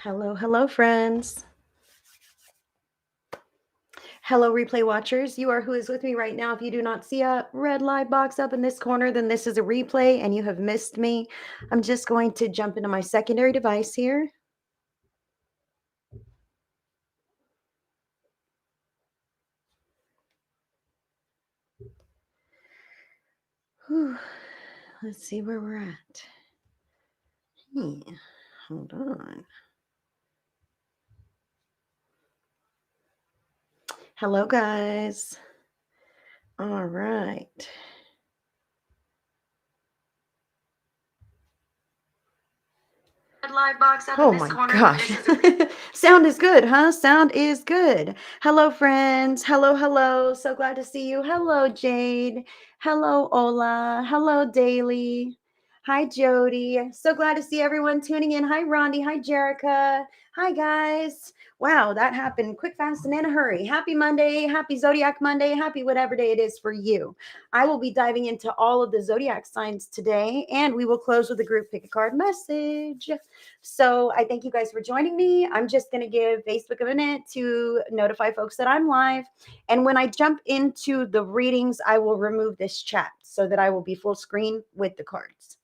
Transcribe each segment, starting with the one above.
Hello, hello, friends. Hello, replay watchers. You are who is with me right now. If you do not see a red live box up in this corner, then this is a replay and you have missed me. I'm just going to jump into my secondary device here. Whew. Let's see where we're at. Hold on. Hello, guys. All right. Live box up in this corner. Gosh. Sound is good, huh? Sound is good. Hello, friends. Hello, hello. So glad to see you. Hello, Jade. Hello, Ola. Hello, Daily. Hi, Jody. So glad to see everyone tuning in. Hi, Rondi. Hi, Jerica. Hi, guys. Wow, that happened quick, fast, and in a hurry. Happy Monday. Happy Zodiac Monday. Happy whatever day it is for you. I will be diving into all of the Zodiac signs today, and we will close with a group pick a card message. So I thank you guys for joining me. I'm just going to give Facebook a minute to notify folks that I'm live. And when I jump into the readings, I will remove this chat so that I will be full screen with the cards.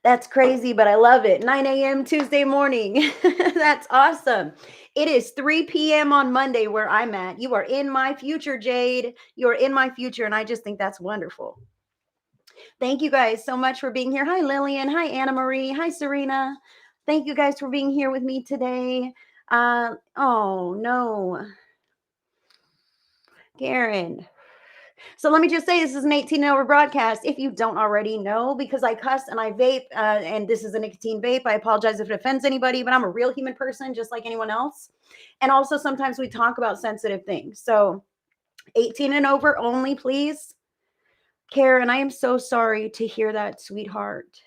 That's crazy, but I love it. 9 a.m. Tuesday morning. That's awesome. It is 3 p.m. on Monday where I'm at. You are in my future, Jade. You are in my future, and I just think that's wonderful. Thank you guys so much for being here. Hi, Lillian. Hi, Anna Marie. Hi, Serena. Thank you guys for being here with me today. Oh, no. Karen. So let me just say this is an 18-hour broadcast. If you don't already know, because I cuss and I vape, and this is a nicotine vape. I apologize if it offends anybody, but I'm a real human person just like anyone else. And also sometimes we talk about sensitive things. So 18 and over only, please. Karen, I am so sorry to hear that, sweetheart.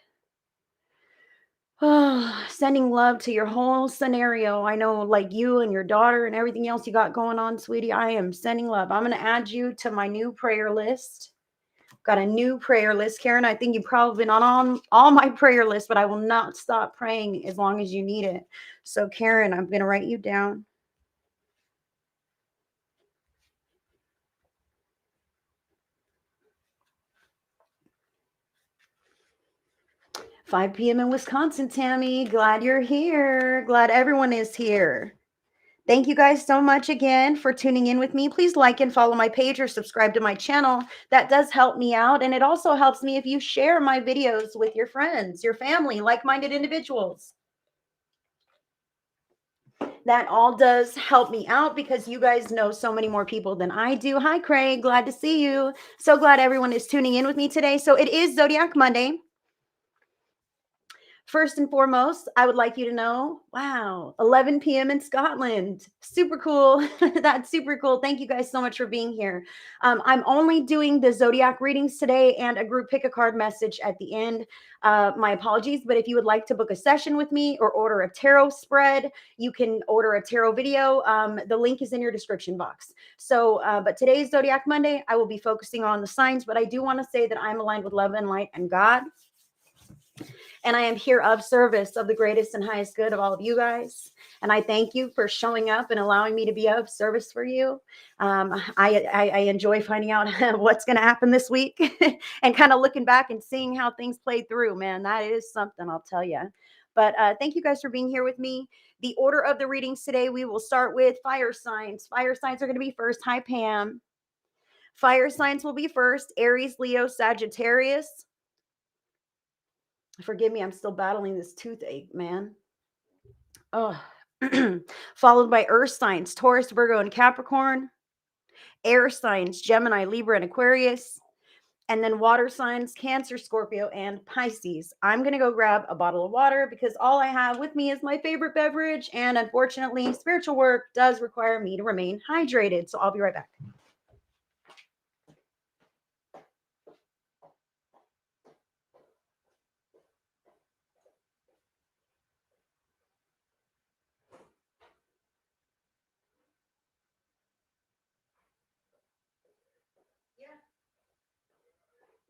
Oh, sending love to your whole scenario. I know, like you and your daughter and everything else you got going on, sweetie. I am sending love. I'm going to add you to my new prayer list. Got a new prayer list, Karen. I think you've probably been on all my prayer lists, but I will not stop praying as long as you need it. So, Karen, I'm going to write you down. 5 p.m. in Wisconsin, Tammy. Glad you're here. Glad everyone is here. Thank you guys so much again for tuning in with me. Please like and follow my page or subscribe to my channel. That does help me out. And it also helps me if you share my videos with your friends, your family, like-minded individuals. That all does help me out because you guys know so many more people than I do. Hi, Craig. Glad to see you. So glad everyone is tuning in with me today. So it is Zodiac Monday. First and foremost, I would like you to know, wow, 11 p.m. in Scotland. Super cool. That's super cool. Thank you guys so much for being here. I'm only doing the Zodiac readings today and a group pick a card message at the end. My apologies, but if you would like to book a session with me or order a tarot spread, you can order a tarot video. The link is in your description box. So, but today's Zodiac Monday, I will be focusing on the signs, but I do want to say that I'm aligned with love and light and God. And I am here of service of the greatest and highest good of all of you guys. And I thank you for showing up and allowing me to be of service for you. I enjoy finding out what's going to happen this week and kind of looking back and seeing how things played through, man. That is something, I'll tell you. But thank you guys for being here with me. The order of the readings today, we will start with fire signs. Fire signs are going to be first. Hi, Pam. Fire signs will be first. Aries, Leo, Sagittarius. Forgive me, I'm still battling this toothache, man. Oh, followed by earth signs, Taurus, Virgo, and Capricorn. Air signs, Gemini, Libra, and Aquarius. And then water signs, Cancer, Scorpio, and Pisces. I'm going to go grab a bottle of water because all I have with me is my favorite beverage. And unfortunately, spiritual work does require me to remain hydrated. So I'll be right back.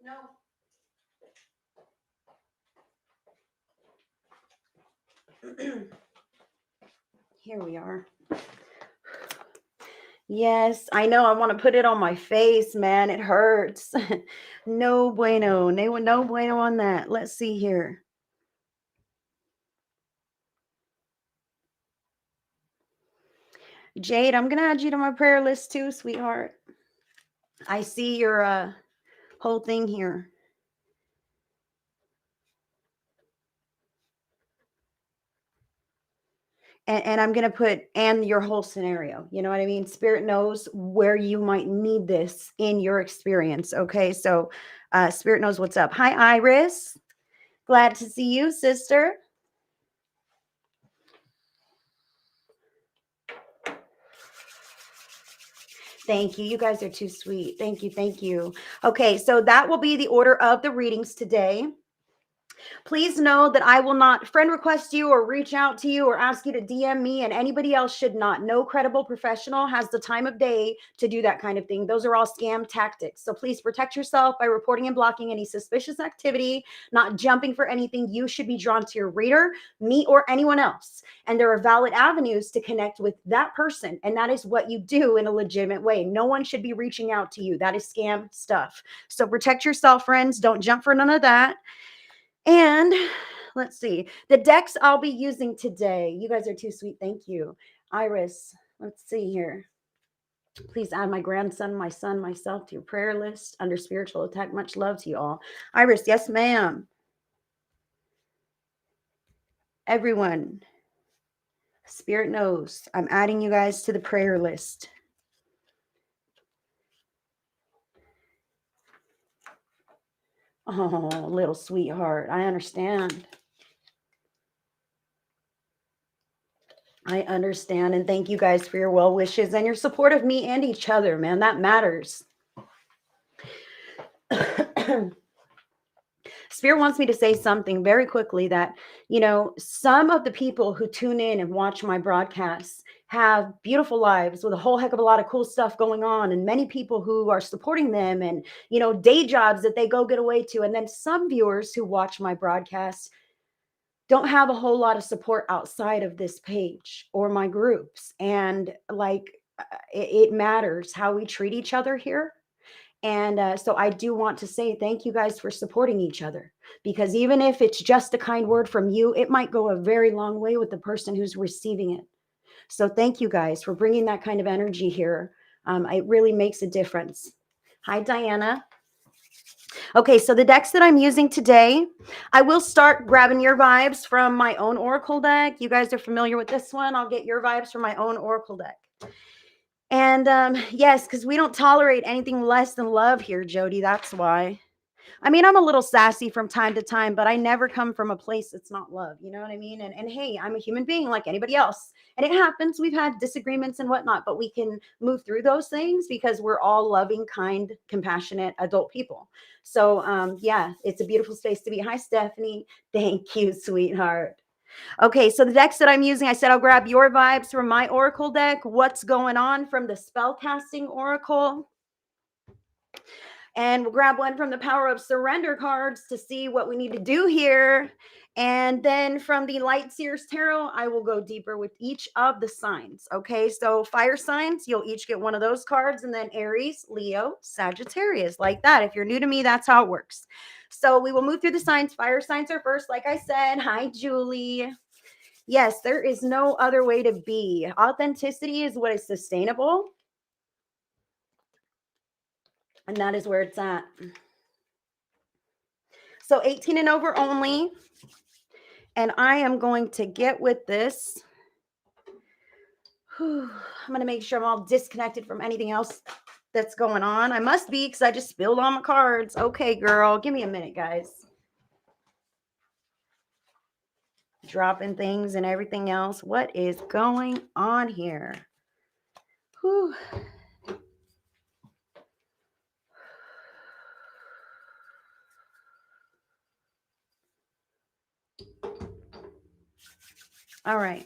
No. Here we are. Yes, I know. I want to put it on my face, man. It hurts. No bueno. No bueno on that. Let's see here. Jade, I'm going to add you to my prayer list too, sweetheart. I see your whole thing here. And I'm going to put and your whole scenario. You know what I mean? Spirit knows where you might need this in your experience. Okay. So Spirit knows what's up. Hi, Iris. Glad to see you, sister. Thank you. You guys are too sweet. Thank you. Thank you. Okay. So that will be the order of the readings today. Please know that I will not friend request you or reach out to you or ask you to DM me, and anybody else should not. No credible professional has the time of day to do that kind of thing. Those are all scam tactics. So please protect yourself by reporting and blocking any suspicious activity, not jumping for anything. You should be drawn to your reader, me, or anyone else. And there are valid avenues to connect with that person. And that is what you do in a legitimate way. No one should be reaching out to you. That is scam stuff. So protect yourself, friends. Don't jump for none of that. And let's see, the decks I'll be using today. You guys are too sweet. Thank you. Iris, let's see here. Please add my grandson, my son, myself to your prayer list under spiritual attack. Much love to you all. Iris, yes, ma'am. Everyone, Spirit knows I'm adding you guys to the prayer list. Oh, little sweetheart. I understand. I understand. And thank you guys for your well wishes and your support of me and each other, man. That matters. Spirit wants me to say something very quickly that, you know, some of the people who tune in and watch my broadcasts have beautiful lives with a whole heck of a lot of cool stuff going on, and many people who are supporting them and, you know, day jobs that they go get away to. And then some viewers who watch my broadcasts don't have a whole lot of support outside of this page or my groups. And like, it matters how we treat each other here. And so I do want to say thank you guys for supporting each other, because even if it's just a kind word from you, it might go a very long way with the person who's receiving it. So thank you guys for bringing that kind of energy here. It really makes a difference. Hi, Diana. Okay, so the decks that I'm using today, I will start grabbing your vibes from my own Oracle deck. You guys are familiar with this one. I'll get your vibes from my own Oracle deck. And yes, because we don't tolerate anything less than love here, Jody. That's why. I mean, I'm a little sassy from time to time, but I never come from a place that's not love. You know what I mean? And hey, I'm a human being like anybody else. And it happens. We've had disagreements and whatnot, but we can move through those things because we're all loving, kind, compassionate adult people. So yeah, it's a beautiful space to be. Hi, Stephanie. Thank you, sweetheart. Okay, so the decks that I'm using, I said I'll grab your vibes from my Oracle deck. What's going on from the Spellcasting Oracle? And we'll grab one from the Power of Surrender cards to see what we need to do here. And then from the Light Seers Tarot, I will go deeper with each of the signs. Okay, so fire signs, you'll each get one of those cards. And then Aries, Leo, Sagittarius, like that. If you're new to me, that's how it works. So we will move through the signs. Fire signs are first, like I said. Hi, Julie. Yes, there is no other way to be. Authenticity is what is sustainable. And that is where it's at. So 18 and over only. And I am going to get with this. I'm going to make sure I'm all disconnected from anything else that's going on. I must be, because I just spilled all my cards. Okay, girl. Give me a minute, guys. Dropping things and everything else. What is going on here? Whew. All right.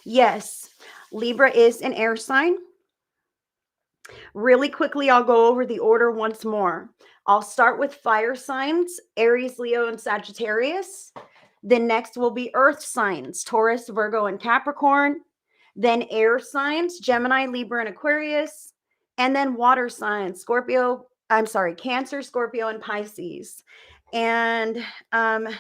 Yes, Libra is an air sign. Really quickly, I'll go over the order once more. I'll start with fire signs, Aries, Leo, and Sagittarius. Then next will be earth signs, Taurus, Virgo, and Capricorn. Then air signs, Gemini, Libra, and Aquarius. And then water signs, Cancer, Scorpio, and Pisces. And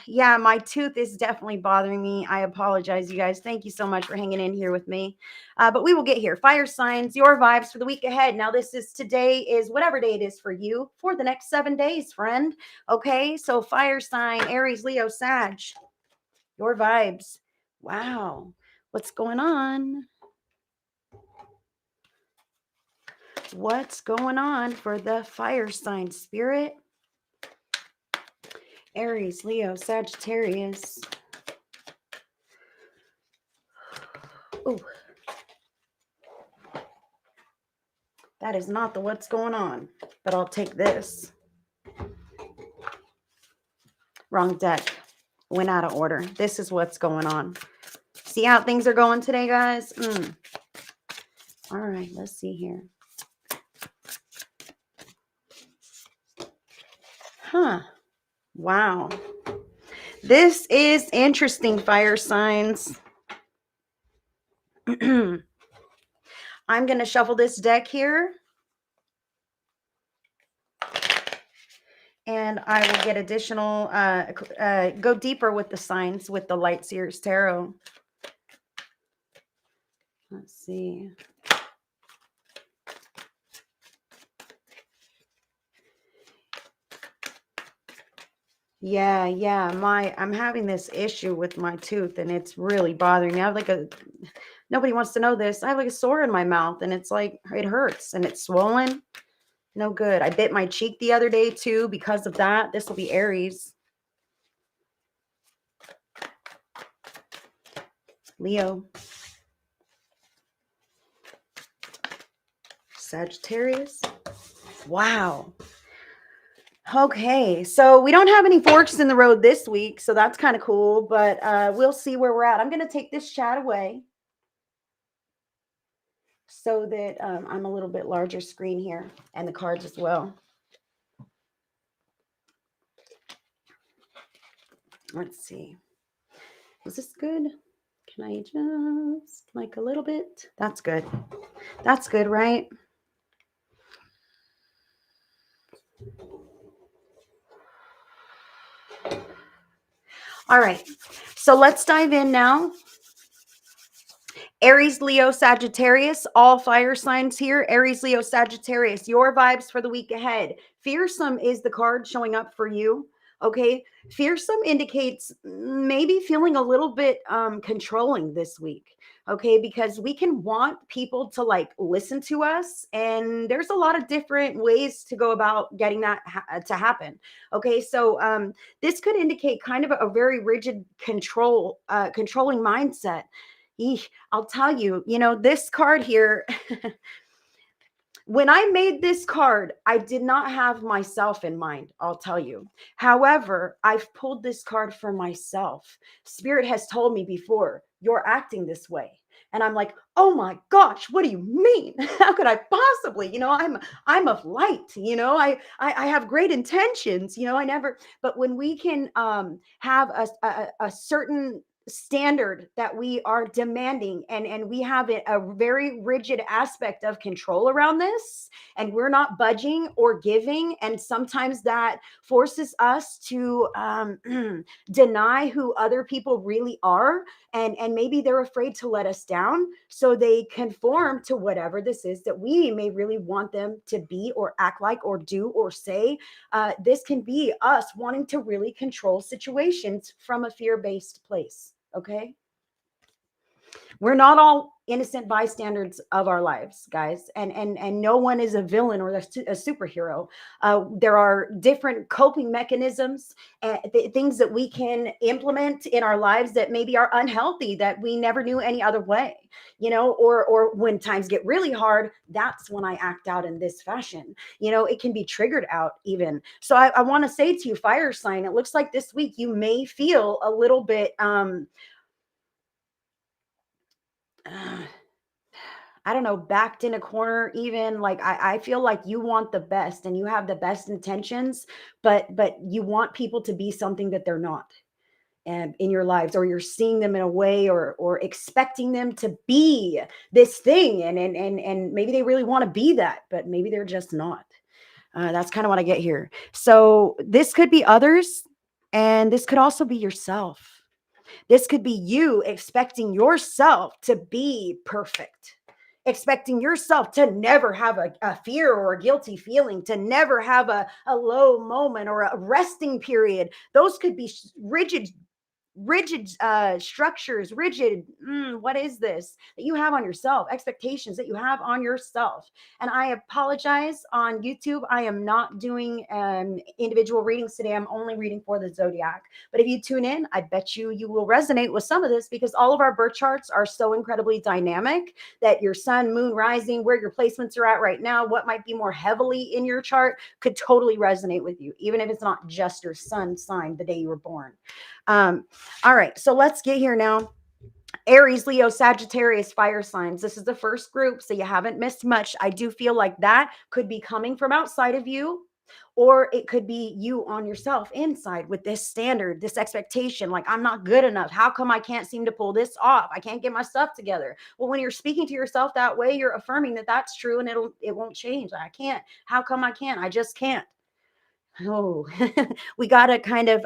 yeah, my tooth is definitely bothering me. I apologize, you guys. Thank you so much for hanging in here with me. But we will get here. Fire signs, your vibes for the week ahead. Now, today is whatever day it is for you for the next 7 days, friend. Okay, so fire sign, Aries, Leo, Sag, your vibes. Wow, what's going on? What's going on for the fire sign, Spirit? Aries, Leo, Sagittarius. Ooh. That is not the what's going on, but I'll take this. Wrong deck. Went out of order. This is what's going on. See how things are going today, guys? All right, let's see here. Huh. Wow. This is interesting, fire signs. I'm going to shuffle this deck here. And I will get additional, go deeper with the signs with the Light Seers Tarot. Let's see. Yeah, I'm having this issue with my tooth and it's really bothering me. I have nobody wants to know this. I have like a sore in my mouth and it's like, it hurts and it's swollen. No good. I bit my cheek the other day too because of that. This will be Aries. Leo. Sagittarius. Wow. Okay, so we don't have any forks in the road this week, so that's kind of cool, but we'll see where we're at. I'm going to take this chat away so that I'm a little bit larger screen here and the cards as well. Let's see. Is this good? Can I just like a little bit? That's good. That's good, right? All right, so let's dive in now. Aries, Leo, Sagittarius, all fire signs here. Aries, Leo, Sagittarius, your vibes for the week ahead. Fearsome is the card showing up for you. Okay. Fearsome indicates maybe feeling a little bit controlling this week. Okay. Because we can want people to like listen to us. And there's a lot of different ways to go about getting that to happen. Okay. So this could indicate kind of a very rigid controlling mindset. I'll tell you, this card here, when I made this card, I did not have myself in mind, I'll tell you. However, I've pulled this card for myself. Spirit has told me before, you're acting this way. And I'm like, oh my gosh, what do you mean? How could I possibly? I'm of light, I have great intentions, but when we can have a certain standard that we are demanding and we have a very rigid aspect of control around this and we're not budging or giving, and sometimes that forces us to deny who other people really are, and maybe they're afraid to let us down, so they conform to whatever this is that we may really want them to be or act like or do or say. This can be us wanting to really control situations from a fear-based place. Okay. We're not all innocent bystanders of our lives, guys, and no one is a villain or a superhero. There are different coping mechanisms and things that we can implement in our lives that maybe are unhealthy, that we never knew any other way, or when times get really hard, that's when I act out in this fashion. It can be triggered out even. So I want to say to you, fire sign, it looks like this week you may feel a little bit I don't know, backed in a corner, even like I feel like you want the best and you have the best intentions, but you want people to be something that they're not. in your lives, or you're seeing them in a way, or expecting them to be this thing, and maybe they really want to be that, but maybe they're just not. That's kind of what I get here. So this could be others, and this could also be yourself. This could be you expecting yourself to be perfect, expecting yourself to never have a fear or a guilty feeling, to never have a low moment or a resting period. Those could be rigid structures, rigid, what is this that you have on yourself, expectations that you have on yourself. And I apologize, on YouTube I am not doing individual readings today. I'm only reading for the zodiac. But if you tune in, I bet you will resonate with some of this, because all of our birth charts are so incredibly dynamic, that your sun, moon, rising, where your placements are at right now, what might be more heavily in your chart, could totally resonate with you, even if it's not just your sun sign the day you were born. All right, so let's get here now. Aries, Leo, Sagittarius, fire signs. This is the first group, so you haven't missed much. I do feel like that could be coming from outside of you, or it could be you on yourself inside with this standard, this expectation, like, I'm not good enough. How come I can't seem to pull this off? I can't get my stuff together. Well, when you're speaking to yourself that way, you're affirming that that's true, and it won't change. I can't. How come I can't? I just can't. Oh, we got to kind of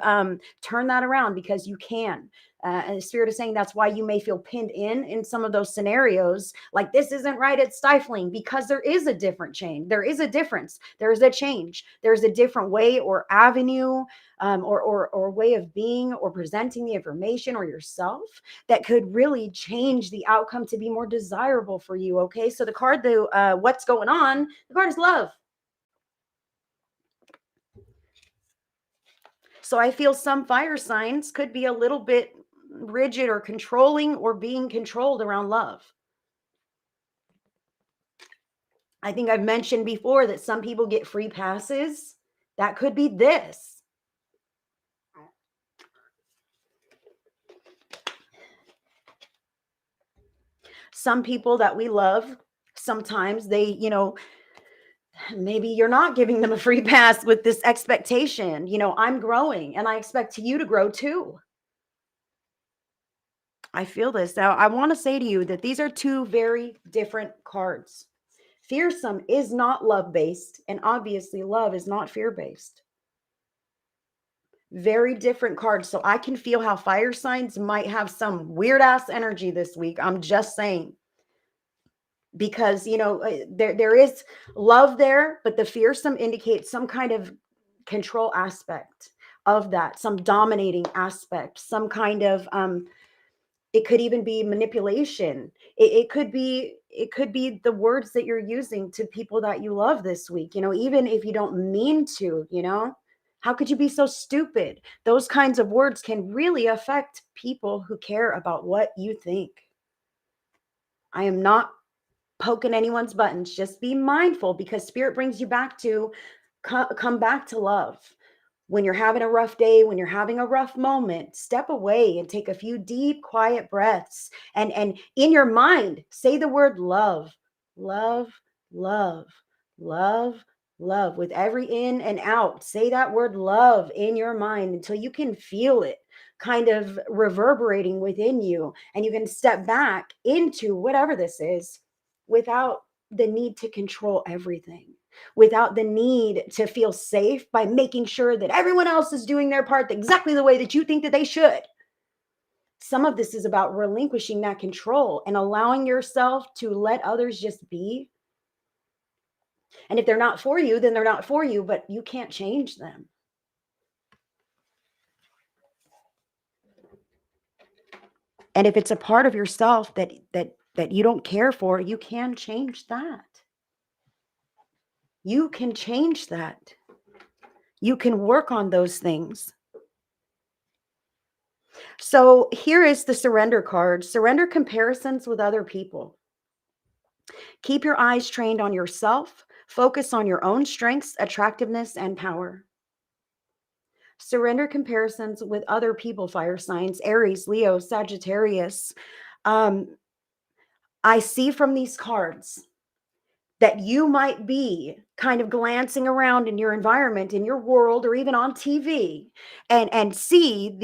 turn that around, because you can. And the spirit is saying that's why you may feel pinned in some of those scenarios. Like, this isn't right, it's stifling, because there is a different change. There is a difference. There's a change. There's a different way or avenue, or way of being or presenting the information or yourself, that could really change the outcome to be more desirable for you. Okay. So the card, what's going on? The card is love. So I feel some fire signs could be a little bit rigid or controlling, or being controlled around love. I think I've mentioned before that some people get free passes. That could be this. Some people that we love, sometimes they, maybe you're not giving them a free pass with this expectation. I'm growing, and I expect you to grow too. I feel this. Now, I want to say to you that these are two very different cards. Fearsome is not love based, and obviously, love is not fear based. Very different cards. So I can feel how fire signs might have some weird ass energy this week. I'm just saying. Because, there is love there, but the fearsome indicates some kind of control aspect of that, some dominating aspect, some kind of it could even be manipulation. It could be the words that you're using to people that you love this week, even if you don't mean to. How could you be so stupid? Those kinds of words can really affect people who care about what you think. I am not poking anyone's buttons. Just be mindful, because spirit brings you back to come back to love. When you're having a rough day, when you're having a rough moment, step away and take a few deep, quiet breaths. And in your mind, say the word love, love, love, love, love. With every in and out, say that word love in your mind until you can feel it kind of reverberating within you. And you can step back into whatever this is without the need to control everything, without the need to feel safe by making sure that everyone else is doing their part exactly the way that you think that they should. Some of this is about relinquishing that control and allowing yourself to let others just be. And if they're not for you, then they're not for you, but you can't change them. And if it's a part of yourself that you don't care for, you can change that. You can change that. You can work on those things. So here is the surrender card. Surrender comparisons with other people. Keep your eyes trained on yourself. Focus on your own strengths, attractiveness, and power. Surrender comparisons with other people, fire signs, Aries, Leo, Sagittarius. I see from these cards that you might be kind of glancing around in your environment, in your world, or even on TV, and see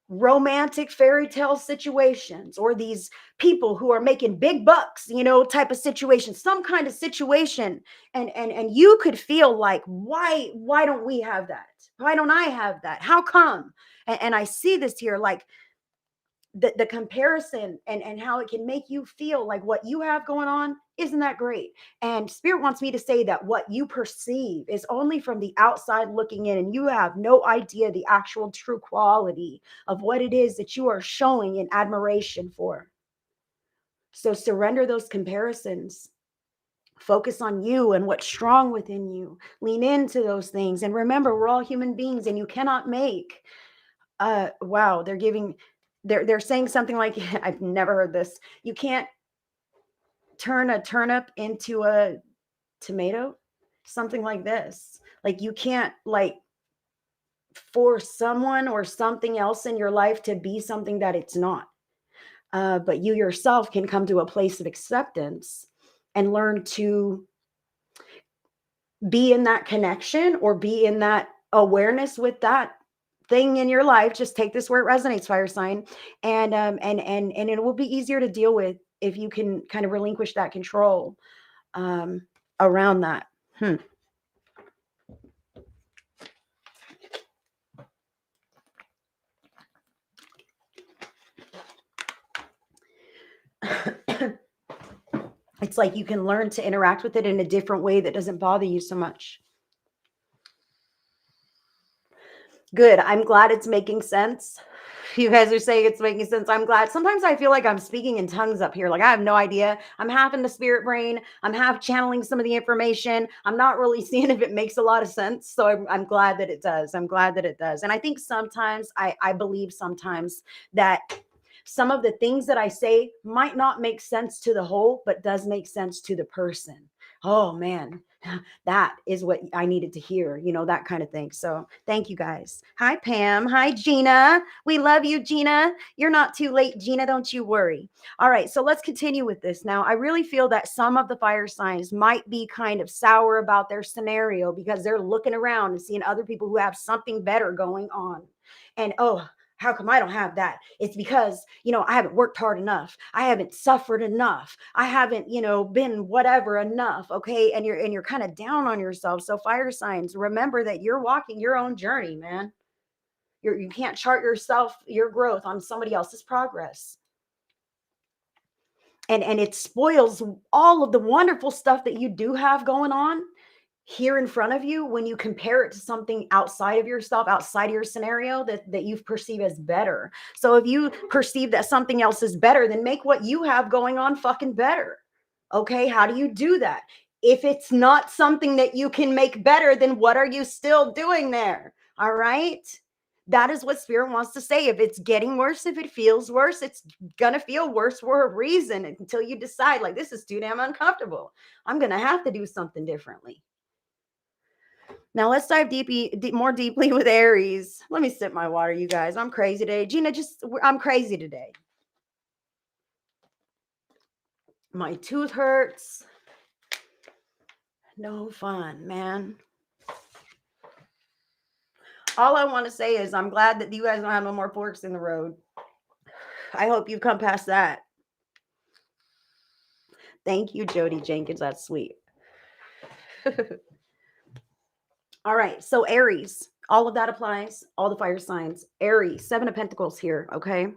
romantic fairy tale situations, or these people who are making big bucks, type of situation, some kind of situation. And you could feel like, why don't we have that? Why don't I have that? How come? And I see this here, like the comparison, and how it can make you feel like what you have going on isn't that great. And spirit wants me to say that what you perceive is only from the outside looking in, and you have no idea the actual true quality of what it is that you are showing in admiration for. So surrender those comparisons. Focus on you and what's strong within you. Lean into those things. And remember, we're all human beings, and you cannot make wow, they're saying something like, I've never heard this. You can't turn a turnip into a tomato, something like this. Like, you can't, like, force someone or something else in your life to be something that it's not. But you yourself can come to a place of acceptance and learn to be in that connection, or be in that awareness with that thing in your life. Just take this where it resonates, fire sign. And it will be easier to deal with if you can kind of relinquish that control um, around that. It's like you can learn to interact with it in a different way that doesn't bother you so much. Good. I'm glad it's making sense. You guys are saying it's making sense. I'm glad. Sometimes I feel like I'm speaking in tongues up here. Like, I have no idea. I'm half in the spirit brain. I'm half channeling some of the information. I'm not really seeing if it makes a lot of sense. So I'm glad that it does. I'm glad that it does. And I think sometimes, I believe sometimes that some of the things that I say might not make sense to the whole, but does make sense to the person. Oh man, that is what I needed to hear, that kind of thing. So thank you guys. Hi, Pam. Hi, Gina. We love you, Gina. You're not too late, Gina. Don't you worry. All right. So let's continue with this. Now, I really feel that some of the fire signs might be kind of sour about their scenario because they're looking around and seeing other people who have something better going on. And oh, how come I don't have that? It's because, I haven't worked hard enough. I haven't suffered enough. I haven't, been whatever enough. Okay. And you're kind of down on yourself. So fire signs, remember that you're walking your own journey, man. You can't chart your growth on somebody else's progress. And it spoils all of the wonderful stuff that you do have going on here in front of you when you compare it to something outside of yourself, outside of your scenario that you perceive as better. So if you perceive that something else is better, then make what you have going on fucking better. Okay, how do you do that? If it's not something that you can make better, then what are you still doing there? All right. That is what spirit wants to say. If it's getting worse, if it feels worse, it's gonna feel worse for a reason until you decide, like, this is too damn uncomfortable. I'm gonna have to do something differently. Now let's dive more deeply with Aries. Let me sip my water, you guys. I'm crazy today. Gina, I'm crazy today. My tooth hurts. No fun, man. All I want to say is I'm glad that you guys don't have no more forks in the road. I hope you've come past that. Thank you, Jody Jenkins. That's sweet. All right. So Aries, all of that applies. All the fire signs. Aries, 7 of Pentacles here. Okay.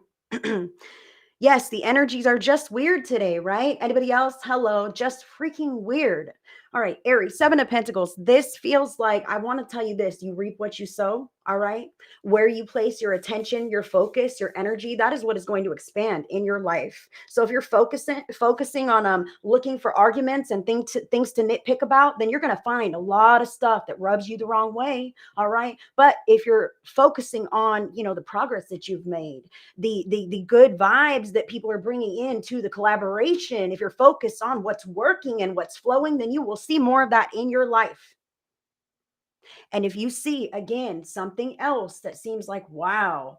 Yes, the energies are just weird today, right? Anybody else? Hello, just freaking weird. All right, Aries, 7 of Pentacles. This feels like, I want to tell you this, you reap what you sow, all right? Where you place your attention, your focus, your energy, that is what is going to expand in your life. So if you're focusing on looking for arguments and things to nitpick about, then you're going to find a lot of stuff that rubs you the wrong way, all right? But if you're focusing on, the progress that you've made, the good vibes that people are bringing into the collaboration, if you're focused on what's working and what's flowing, then you will see more of that in your life. And if you see, again, something else that seems like, wow,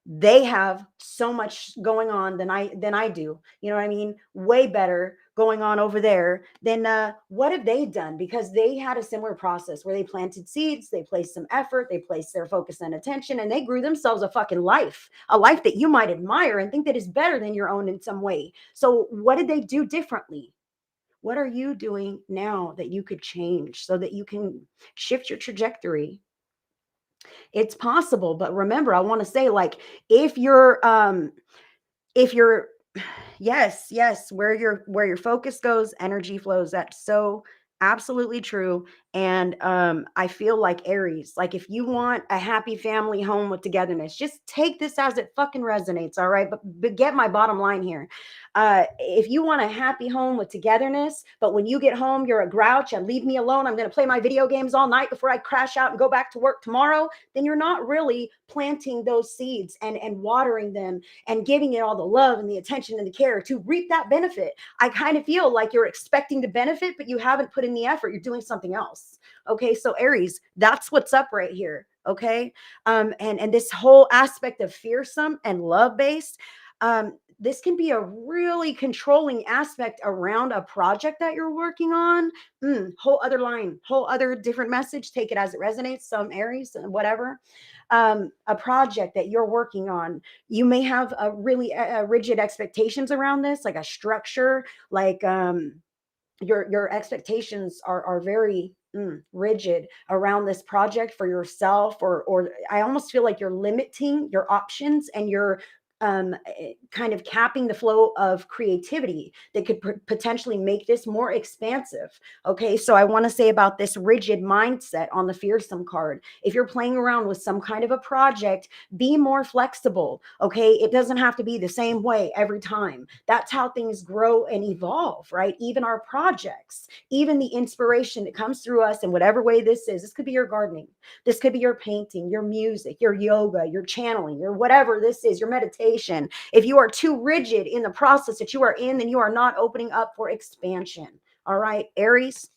They have so much going on than I do. You know what I mean? Way better going on over there than what have they done? Because they had a similar process where they planted seeds, they placed some effort, they placed their focus and attention, and they grew themselves a fucking life, a life that you might admire and think that is better than your own in some way. So what did they do differently? What are you doing now that you could change so that you can shift your trajectory? It's possible, but remember, I want to say, like, if you're if you're yes, yes, where your focus goes, energy flows. That's so absolutely true. And I feel like Aries, like if you want a happy family home with togetherness, just take this as it fucking resonates, all right? But get my bottom line here. If you want a happy home with togetherness, but when you get home, you're a grouch and leave me alone, I'm going to play my video games all night before I crash out and go back to work tomorrow, then you're not really planting those seeds and watering them and giving it all the love and the attention and the care to reap that benefit. I kind of feel like you're expecting the benefit, but you haven't put in the effort. You're doing something else. Okay. So Aries, that's what's up right here. Okay. And this whole aspect of fearsome and love based, this can be a really controlling aspect around a project that you're working on. Whole other line, whole other different message. Take it as it resonates. Some Aries, whatever. A project that you're working on, you may have a really rigid expectations around this, like a structure, like your expectations are very rigid around this project for yourself, or I almost feel like you're limiting your options and you're kind of capping the flow of creativity that could potentially make this more expansive. Okay, so I want to say about this rigid mindset on the fearsome card. If you're playing around with some kind of a project, be more flexible. Okay, it doesn't have to be the same way every time. That's how things grow and evolve, right? Even our projects, even the inspiration that comes through us in whatever way this is. This could be your gardening, this could be your painting, your music, your yoga, your channeling, your whatever this is, your meditation. If you are too rigid in the process that you are in, then you are not opening up for expansion. All right, Aries.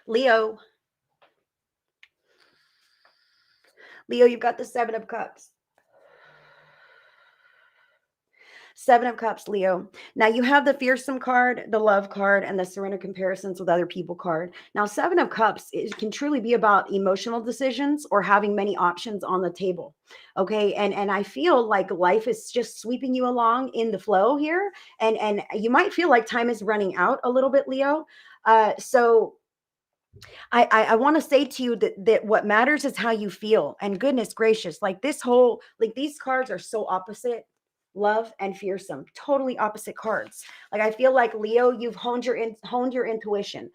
Leo. Leo, you've got the Seven of Cups. Seven of Cups, Leo. Now you have the fearsome card, the love card, and the surrender comparisons with other people card. Now, Seven of Cups, it can truly be about emotional decisions or having many options on the table. Okay. And I feel like life is just sweeping you along in the flow here. And you might feel like time is running out a little bit, Leo. So I want to say to you that what matters is how you feel. And goodness gracious, like this whole, like these cards are so opposite. Love and fearsome, totally opposite cards. Like I feel like Leo, you've honed your intuition.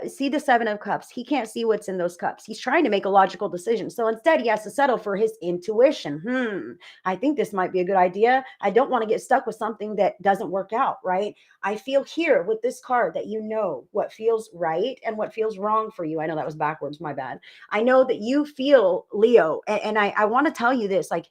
See the Seven of Cups. He can't see what's in those cups. He's trying to make a logical decision. So instead, he has to settle for his intuition. I think this might be a good idea. I don't want to get stuck with something that doesn't work out, right? I feel here with this card that you know what feels right and what feels wrong for you. I know that was backwards, my bad. I know that you feel, Leo, and I want to tell you this, like,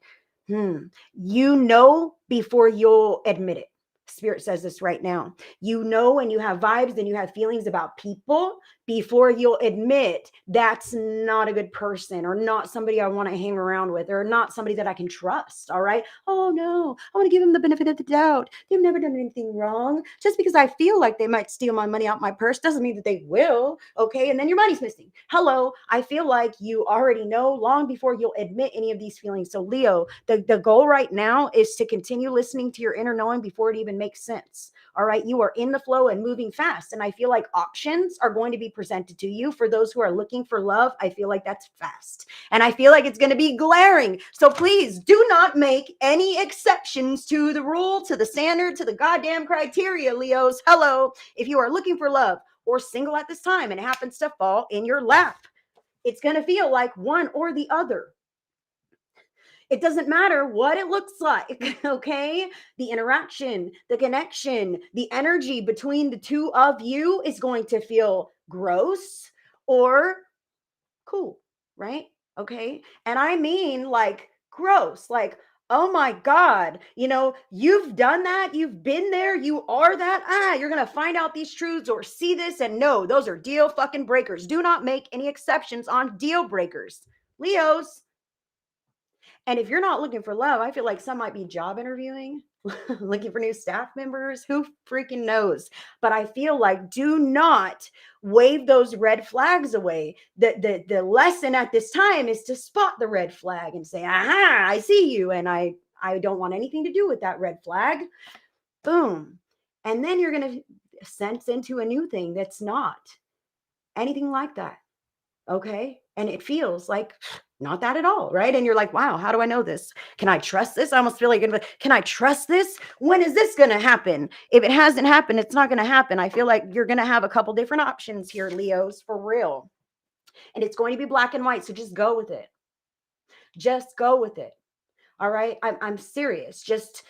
you know before you'll admit it. Spirit says this right now. You know, and you have vibes and you have feelings about people before you'll admit that's not a good person or not somebody I want to hang around with or not somebody that I can trust. All right. Oh no, I want to give them the benefit of the doubt. They've never done anything wrong. Just because I feel like they might steal my money out my purse doesn't mean that they will. Okay. And then your money's missing. Hello. I feel like you already know long before you'll admit any of these feelings. So Leo, the goal right now is to continue listening to your inner knowing before it even makes sense. All right. You are in the flow and moving fast. And I feel like options are going to be presented to you for those who are looking for love. I feel like that's fast. And I feel like it's going to be glaring. So please do not make any exceptions to the rule, to the standard, to the goddamn criteria, Leos. Hello. If you are looking for love or single at this time and it happens to fall in your lap, it's going to feel like one or the other. It doesn't matter what it looks like, okay? The interaction, the connection, the energy between the two of you is going to feel gross or cool, right? Okay. And I mean like gross, like, Oh my God. You've done that. You've been there. You are that. You're going to find out these truths or see this. And no, those are deal fucking breakers. Do not make any exceptions on deal breakers. Leos. And if you're not looking for love, I feel like some might be job interviewing, looking for new staff members. Who freaking knows? But I feel like do not wave those red flags away. The lesson at this time is to spot the red flag and say, aha, I see you. And I don't want anything to do with that red flag. Boom. And then you're going to sense into a new thing that's not anything like that. Okay. And it feels like not that at all. Right. And you're like, wow, how do I know this? Can I trust this? I almost feel like, can I trust this? When is this going to happen? If it hasn't happened, it's not going to happen. I feel like you're going to have a couple different options here, Leos, for real. And it's going to be black and white. So just go with it. Just go with it. All right. I'm serious. Just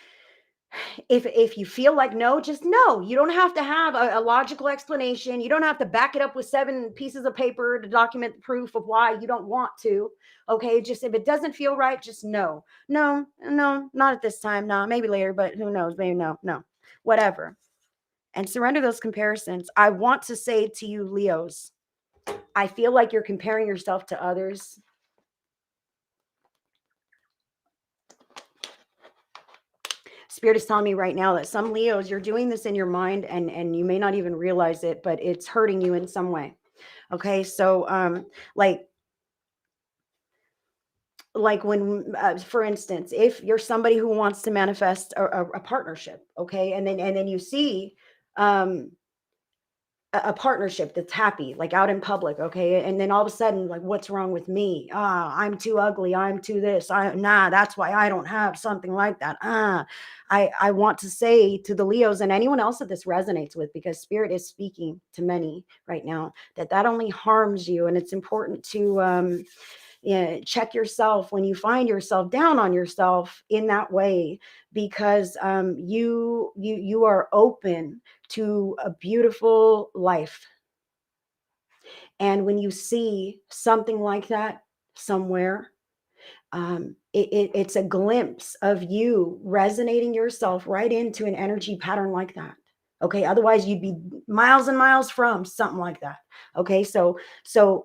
if you feel like no, just no. You don't have to have a logical explanation. You don't have to back it up with 7 pieces of paper to document the proof of why you don't want to. Okay, just if it doesn't feel right, just no. No, not at this time. No, maybe later, but who knows? Maybe no, whatever. And surrender those comparisons. I want to say to you, Leos, I feel like you're comparing yourself to others. Spirit is telling me right now that some Leos, you're doing this in your mind and you may not even realize it, but it's hurting you in some way. Okay. So, like when, for instance, if you're somebody who wants to manifest a partnership, okay. And then you see, a partnership that's happy, like out in public, okay, and then all of a sudden, like, what's wrong with me? I'm too ugly, I'm too this, that's why I don't have something like that. I want to say to the Leos and anyone else that this resonates with, because Spirit is speaking to many right now, that only harms you. And it's important to check yourself when you find yourself down on yourself in that way, because you are open to a beautiful life. And when you see something like that somewhere, it's a glimpse of you resonating yourself right into an energy pattern like that. Okay. Otherwise you'd be miles and miles from something like that. Okay. So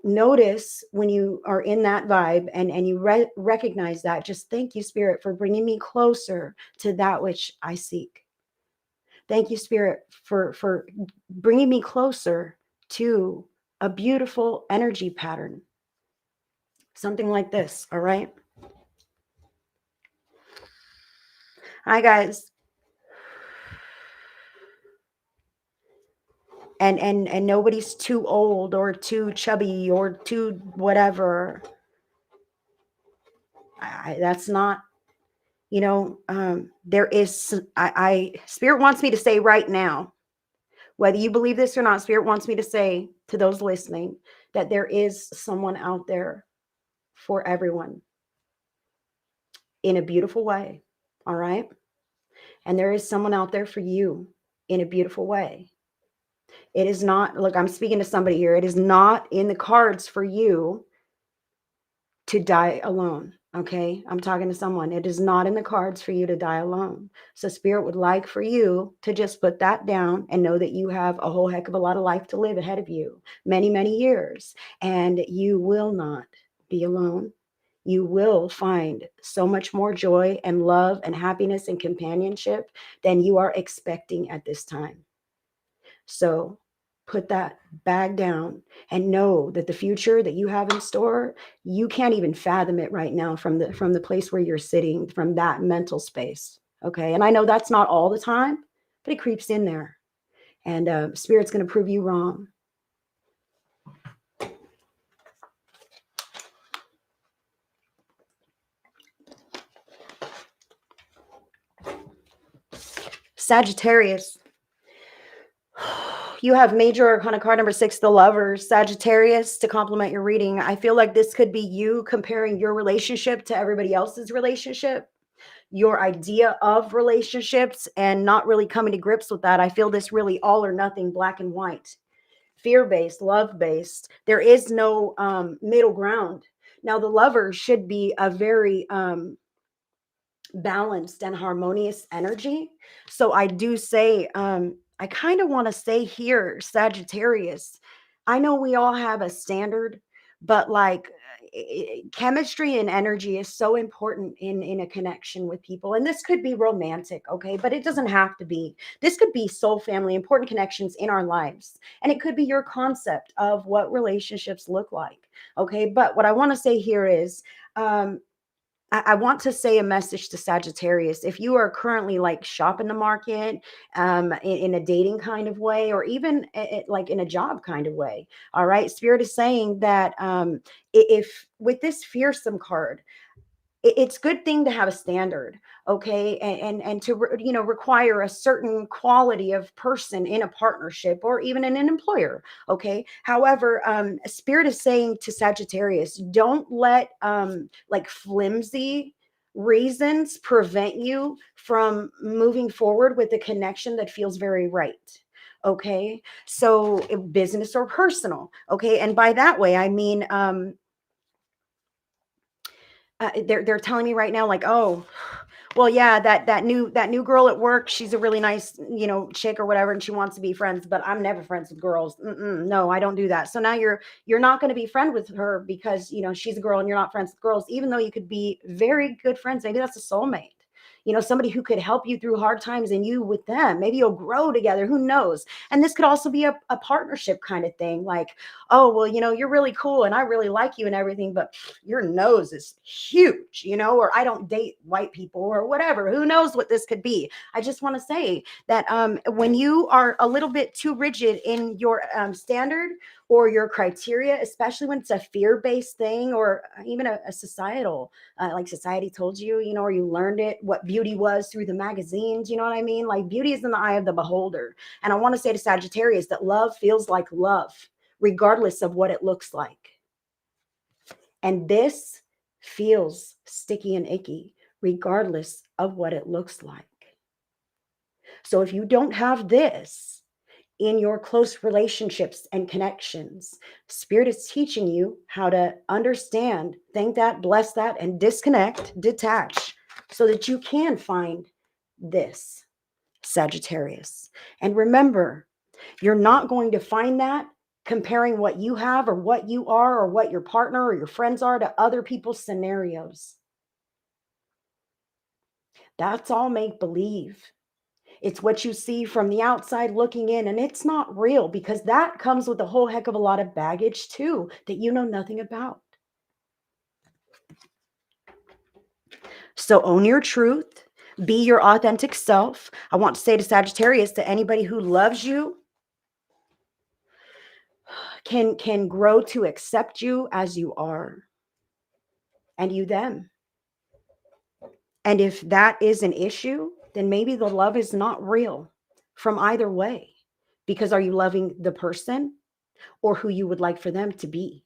notice when you are in that vibe and you recognize that, just thank you, Spirit, for bringing me closer to that which I seek. Thank you, Spirit, for bringing me closer to a beautiful energy pattern. Something like this. All right. Hi, guys. And nobody's too old or too chubby or too whatever. That's not, there is, Spirit wants me to say right now, whether you believe this or not, Spirit wants me to say to those listening that there is someone out there for everyone in a beautiful way. All right. And there is someone out there for you in a beautiful way. It is not, look, I'm speaking to somebody here. It is not in the cards for you to die alone. Okay. I'm talking to someone. It is not in the cards for you to die alone. So Spirit would like for you to just put that down and know that you have a whole heck of a lot of life to live ahead of you, many, many years, and you will not be alone. You will find so much more joy and love and happiness and companionship than you are expecting at this time. So put that bag down and know that the future that you have in store, you can't even fathom it right now from the place where you're sitting, from that mental space. Okay. And I know that's not all the time, but it creeps in there. And Spirit's going to prove you wrong. Sagittarius. You have major arcana card number 6, the Lovers. Sagittarius, to complement your reading, I feel like this could be you comparing your relationship to everybody else's relationship, your idea of relationships, and not really coming to grips with that. I feel this really all or nothing, black and white, fear-based, love-based. There is no middle ground. Now, the Lovers should be a very balanced and harmonious energy. So I do say, I kind of want to say here, Sagittarius, I know we all have a standard, but like chemistry and energy is so important in a connection with people. And this could be romantic, okay, but it doesn't have to be. This could be soul family, important connections in our lives, and it could be your concept of what relationships look like, okay. But what I want to say here is, I want to say a message to Sagittarius. If you are currently like shopping the market, in a dating kind of way, or even like in a job kind of way, all right, Spirit is saying that, if with this fearsome card, it's good thing to have a standard, okay, and to require a certain quality of person in a partnership or even in an employer, okay. However, Spirit is saying to Sagittarius, don't let like flimsy reasons prevent you from moving forward with a connection that feels very right, okay. So business or personal, okay. And by that way I mean, they're telling me right now, like, oh, well, yeah, that new girl at work, she's a really nice, chick or whatever, and she wants to be friends, but I'm never friends with girls. No, I don't do that. So now you're not going to be friend with her because she's a girl and you're not friends with girls, even though you could be very good friends. Maybe that's a soulmate. Somebody who could help you through hard times and you with them. Maybe you'll grow together. Who knows? And this could also be a partnership kind of thing. Like, oh, well, you're really cool and I really like you and everything, but your nose is huge, or I don't date white people or whatever. Who knows what this could be? I just want to say that, when you are a little bit too rigid in your standard or your criteria, especially when it's a fear-based thing or even a societal, like society told you, or you learned it, what beauty was through the magazines, you know what I mean? Like beauty is in the eye of the beholder. And I want to say to Sagittarius that love feels like love, regardless of what it looks like. And this feels sticky and icky, regardless of what it looks like. So if you don't have this in your close relationships and connections, Spirit is teaching you how to understand, thank that, bless that, and disconnect, detach, so that you can find this, Sagittarius. And remember, you're not going to find that comparing what you have or what you are or what your partner or your friends are to other people's scenarios. That's all make believe. It's what you see from the outside looking in, and it's not real, because that comes with a whole heck of a lot of baggage too that you know nothing about. So own your truth, be your authentic self. I want to say to Sagittarius, to anybody who loves you, can grow to accept you as you are, and you them. And if that is an issue, then maybe the love is not real from either way. Because are you loving the person or who you would like for them to be?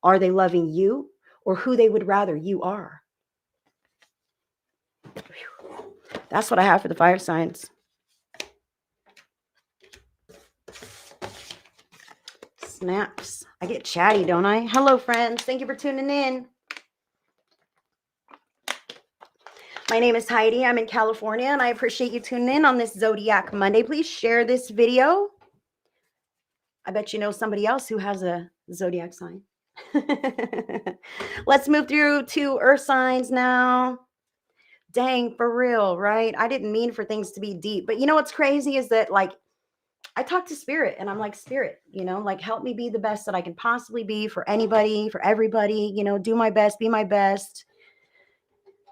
Are they loving you or who they would rather you are? That's what I have for the fire signs. Snaps. I get chatty, don't I? Hello, friends. Thank you for tuning in. My name is Heidi. I'm in California, and I appreciate you tuning in on this Zodiac Monday. Please share this video. I bet you know somebody else who has a Zodiac sign. Let's move through to Earth signs now. Dang, for real, right? I didn't mean for things to be deep. But you know what's crazy is that, like, I talk to Spirit and I'm like, Spirit, like, help me be the best that I can possibly be for anybody, for everybody, do my best, be my best,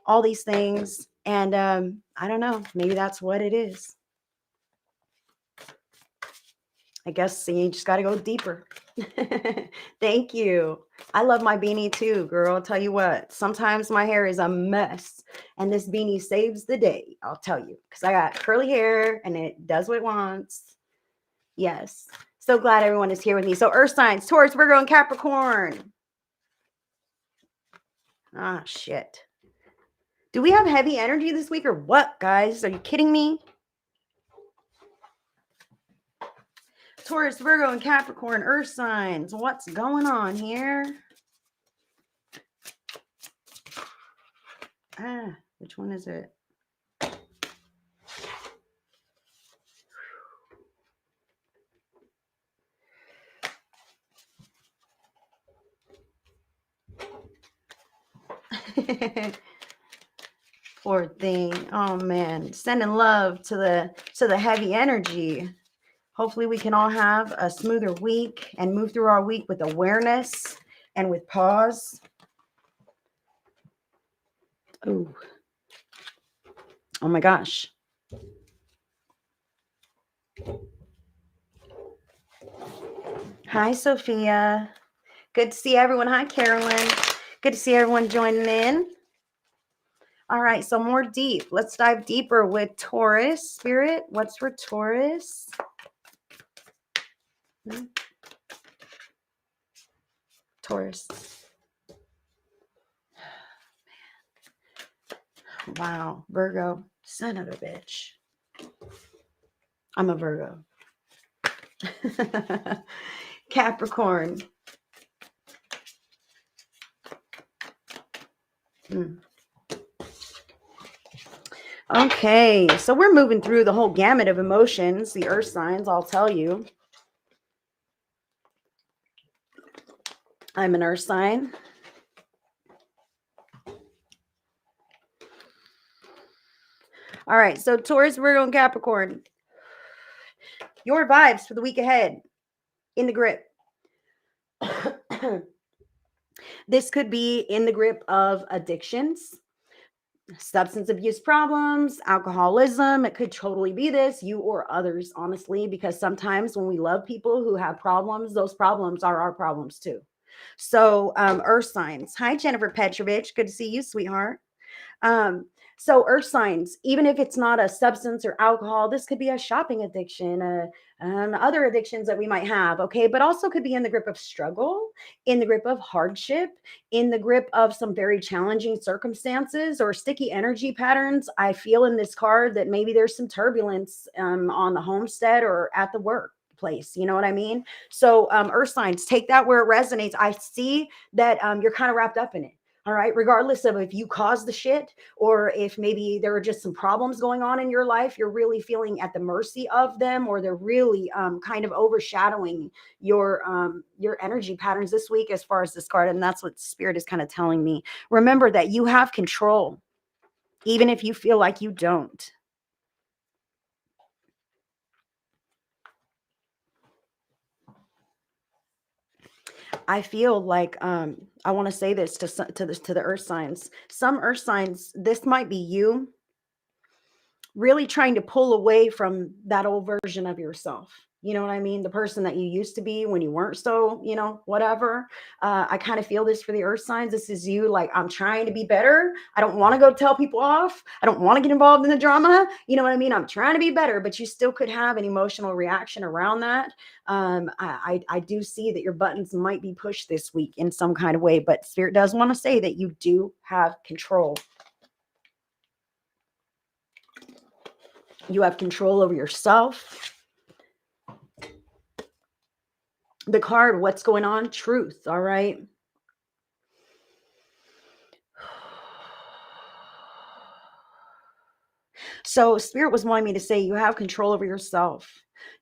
all these things. And I don't know, maybe that's what it is. I guess you just got to go deeper. Thank you. I love my beanie too, girl. I'll tell you what, sometimes my hair is a mess and this beanie saves the day. I'll tell you, because I got curly hair and it does what it wants. Yes. So glad everyone is here with me. So Earth signs, Taurus, Virgo, and Capricorn. Ah, shit. Do we have heavy energy this week or what, guys? Are you kidding me? Taurus, Virgo, and Capricorn, Earth signs. What's going on here? Which one is it? Poor thing. Oh man, sending love to the heavy energy. Hopefully we can all have a smoother week and move through our week with awareness and with pause. Oh my gosh. Hi, Sophia. Good to see everyone. Hi, Carolyn. Good to see everyone joining in. All right, so more deep. Let's dive deeper with Taurus. Spirit, what's for Taurus? Taurus. Wow, Virgo, son of a bitch. I'm a Virgo. Capricorn. Okay, so we're moving through the whole gamut of emotions, the earth signs, I'll tell you. I'm an earth sign. All right, so Taurus, Virgo, and Capricorn. Your vibes for the week ahead. In the grip. This could be in the grip of addictions, substance abuse problems, alcoholism. It could totally be this, you or others, honestly, because sometimes when we love people who have problems, those problems are our problems too. So, earth signs. Hi, Jennifer Petrovich. Good to see you, sweetheart. So earth signs, even if it's not a substance or alcohol, this could be a shopping addiction, other addictions that we might have. Okay. But also could be in the grip of struggle, in the grip of hardship, in the grip of some very challenging circumstances or sticky energy patterns. I feel in this card that maybe there's some turbulence on the homestead or at the workplace. You know what I mean? So earth signs, take that where it resonates. I see that you're kind of wrapped up in it. All right. Regardless of if you caused the shit or if maybe there are just some problems going on in your life, you're really feeling at the mercy of them, or they're really kind of overshadowing your energy patterns this week as far as this card. And that's what Spirit is kind of telling me. Remember that you have control, even if you feel like you don't. I feel like I want to say this to the earth signs. Some earth signs, this might be you really trying to pull away from that old version of yourself. You know what I mean? The person that you used to be when you weren't so, whatever. I kind of feel this for the earth signs. This is you, like, I'm trying to be better. I don't want to go tell people off. I don't want to get involved in the drama. You know what I mean? I'm trying to be better, but you still could have an emotional reaction around that. I do see that your buttons might be pushed this week in some kind of way, but Spirit does want to say that you do have control. You have control over yourself. The card, what's going on? Truth. All right. So Spirit was wanting me to say you have control over yourself.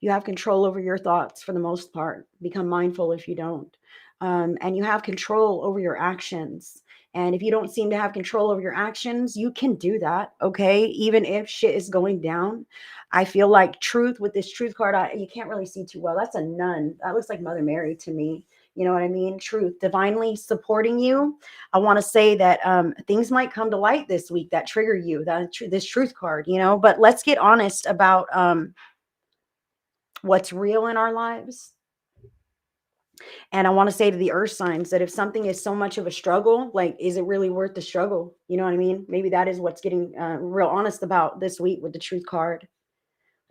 You have control over your thoughts for the most part. Become mindful if you don't. And you have control over your actions. And if you don't seem to have control over your actions, you can do that. Okay. Even if shit is going down. I feel like truth with this truth card, you can't really see too well. That's a nun. That looks like Mother Mary to me. You know what I mean? Truth, divinely supporting you. I want to say that things might come to light this week that trigger you, this truth card, but let's get honest about what's real in our lives. And I want to say to the earth signs that if something is so much of a struggle, like, is it really worth the struggle? You know what I mean? Maybe that is what's getting real honest about this week with the truth card.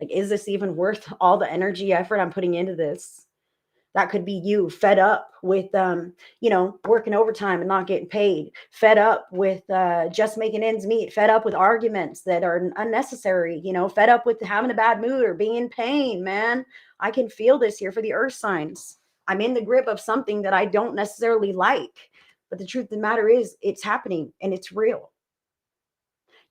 Like, is this even worth all the energy, effort I'm putting into this? That could be you fed up with, working overtime and not getting paid, fed up with just making ends meet, fed up with arguments that are unnecessary, fed up with having a bad mood or being in pain, man. I can feel this here for the earth signs. I'm in the grip of something that I don't necessarily like, but the truth of the matter is it's happening and it's real.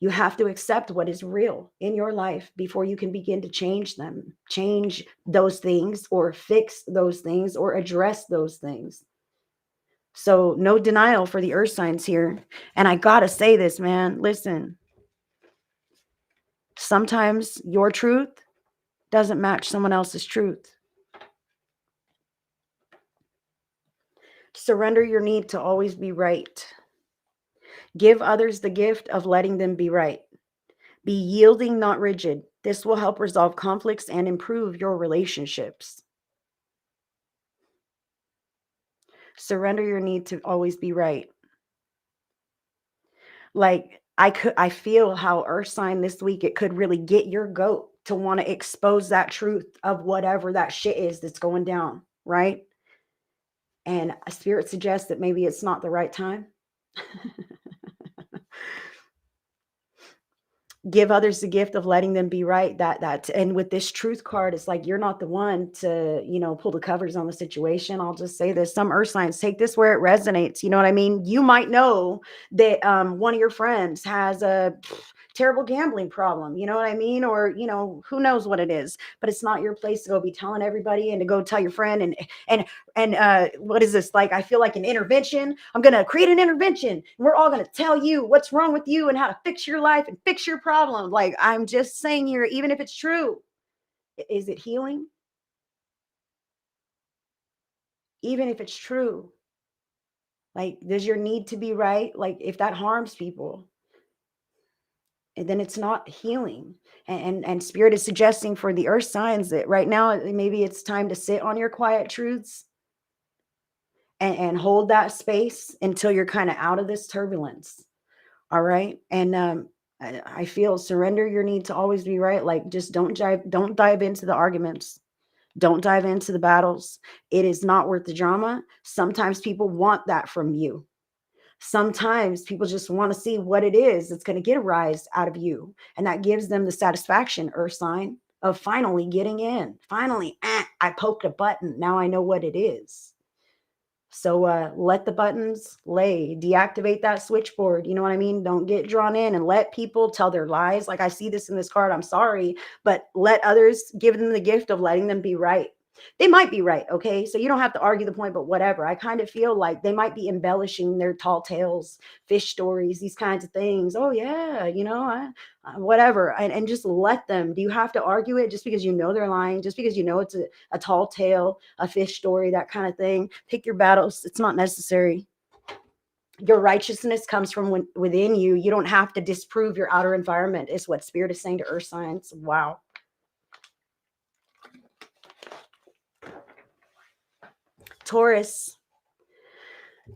You have to accept what is real in your life before you can begin to change them, change those things, or fix those things, or address those things. So, no denial for the earth signs here. And I gotta say this, man. Listen, sometimes your truth doesn't match someone else's truth. Surrender your need to always be right. Give others the gift of letting them be right. Be yielding, not rigid. This will help resolve conflicts and improve your relationships. Surrender your need to always be right. Like I feel how earth sign this week, it could really get your goat to want to expose that truth of whatever that shit is that's going down, right? And a spirit suggests that maybe it's not the right time. Give others the gift of letting them be right. That and with this truth card, it's like you're not the one to, pull the covers on the situation. I'll just say this: some earth signs, take this where it resonates. You know what I mean? You might know that one of your friends has a terrible gambling problem. You know what I mean? Or who knows what it is? But it's not your place to go be telling everybody and to go tell your friend and what is this? Like, I feel like an intervention. I'm going to create an intervention. And we're all going to tell you what's wrong with you and how to fix your life and fix your problem. Like, I'm just saying here, even if it's true, is it healing? Even if it's true, like, does your need to be right? Like, if that harms people, and then it's not healing. And spirit is suggesting for the earth signs that right now maybe it's time to sit on your quiet truths and hold that space until you're kind of out of this turbulence. All right. And I feel surrender your need to always be right. Like, just don't dive into the arguments. Don't dive into the battles. It is not worth the drama. Sometimes people want that from you. Sometimes people just want to see what it is that's going to get a rise out of you. And that gives them the satisfaction, earth sign, of finally getting in. Finally, I poked a button. Now I know what it is. So let the buttons lay, deactivate that switchboard. You know what I mean? Don't get drawn in and let people tell their lies. Like, I see this in this card. I'm sorry, but let others, give them the gift of letting them be right. They might be right. Okay. So you don't have to argue the point, but whatever. I kind of feel like they might be embellishing their tall tales, fish stories, these kinds of things. Oh yeah. Whatever. And just let them. Do you have to argue it just because you know they're lying, just because you know it's a tall tale, a fish story, that kind of thing? Pick your battles. It's not necessary. Your righteousness comes from within you. You don't have to disprove your outer environment, is what spirit is saying to earth signs. Wow. Taurus.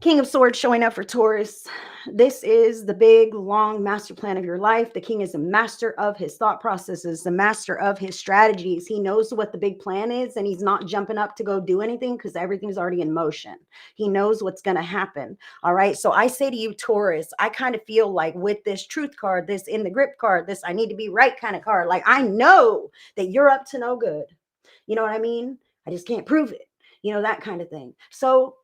King of Swords showing up for Taurus. This is the big, long master plan of your life. The king is a master of his thought processes, the master of his strategies. He knows what the big plan is, and he's not jumping up to go do anything because everything's already in motion. He knows what's going to happen. All right. So I say to you, Taurus, I kind of feel like with this truth card, this in the grip card, this I need to be right kind of card, like, I know that you're up to no good. You know what I mean? I just can't prove it. That kind of thing. So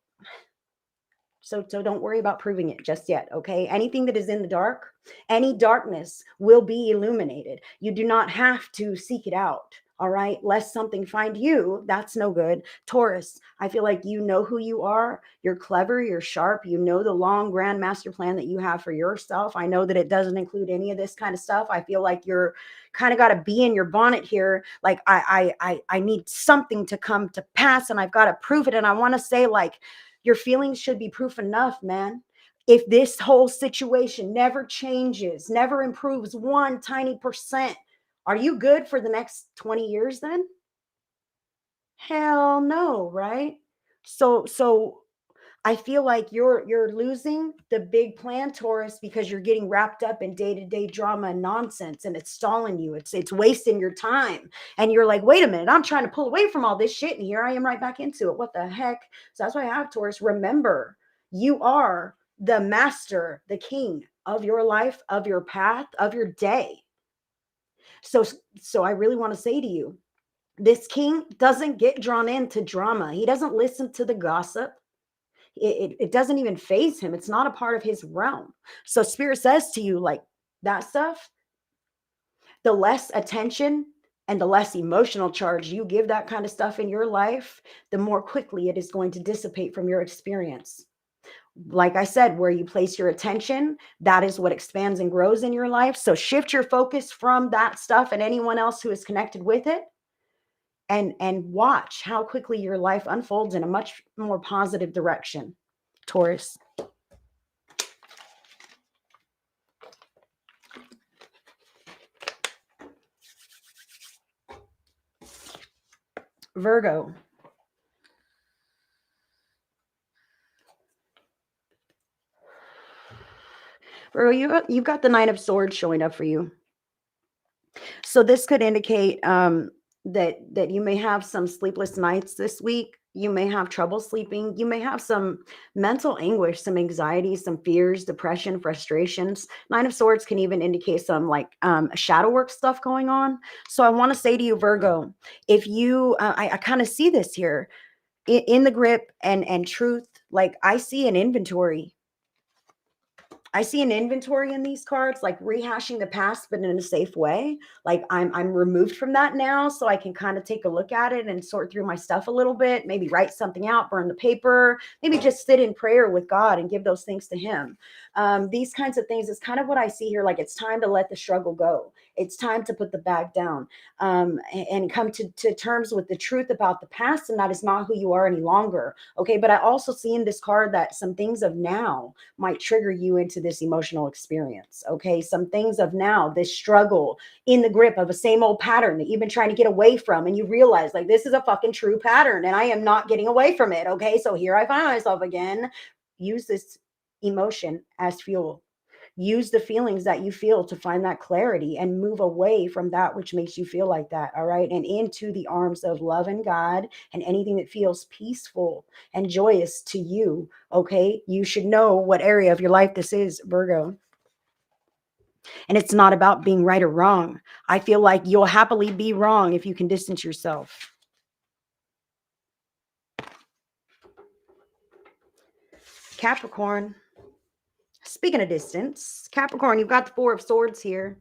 don't worry about proving it just yet, okay? Anything that is in the dark, any darkness will be illuminated. You do not have to seek it out, all right? Lest something find you, that's no good. Taurus, I feel like you know who you are. You're clever, you're sharp. You know the long, grand master plan that you have for yourself. I know that it doesn't include any of this kind of stuff. I feel like you're kind of got to be in your bonnet here. Like, I need something to come to pass, and I've got to prove it. And I want to say, like, your feelings should be proof enough, man. If this whole situation never changes, never improves one tiny percent, are you good for the next 20 years then? Hell no, right? So I feel like you're losing the big plan, Taurus, because you're getting wrapped up in day-to-day drama and nonsense, and it's stalling you. It's wasting your time. And you're like, wait a minute, I'm trying to pull away from all this shit, and here I am right back into it. What the heck? So that's why I have, Taurus. Remember, you are the master, the king of your life, of your path, of your day. So I really want to say to you, this king doesn't get drawn into drama. He doesn't listen to the gossip. It doesn't even phase him. It's not a part of his realm. So spirit says to you, like, that stuff, the less attention and the less emotional charge you give that kind of stuff in your life, the more quickly it is going to dissipate from your experience. Like I said, where you place your attention, that is what expands and grows in your life. So shift your focus from that stuff and anyone else who is connected with it, and watch how quickly your life unfolds in a much more positive direction. Taurus. Virgo. Virgo, you've got the Nine of Swords showing up for you. So this could indicate that you may have some sleepless nights this week. You may have trouble sleeping. You may have some mental anguish, some anxiety, some fears, depression, frustrations. Nine of Swords can even indicate some like shadow work stuff going on. So I want to say to you, Virgo, if you, I kind of see this here in the grip and truth. Like I see an inventory. I see an inventory in these cards, like rehashing the past, but in a safe way. Like I'm removed from that now, so I can kind of take a look at it and sort through my stuff a little bit. Maybe write something out, burn the paper. Maybe just sit in prayer with God and give those things to Him. These kinds of things is kind of what I see here. Like it's time to let the struggle go. It's time to put the bag down, and come to terms with the truth about the past, and that is not who you are any longer. Okay, but I also see in this card that some things of now might trigger you into this emotional experience. Okay, some things of now, this struggle in the grip of a same old pattern that you've been trying to get away from, and you realize like this is a fucking true pattern and I am not getting away from it. Okay, so here I find myself again. Use this emotion as fuel. Use the feelings that you feel to find that clarity and move away from that which makes you feel like that. All right, and into the arms of love and God and anything that feels peaceful and joyous to you. Okay, you should know what area of your life this is, Virgo. And it's not about being right or wrong. I feel like you'll happily be wrong if you can distance yourself. Capricorn. Speaking of distance, Capricorn, you've got the Four of Swords here.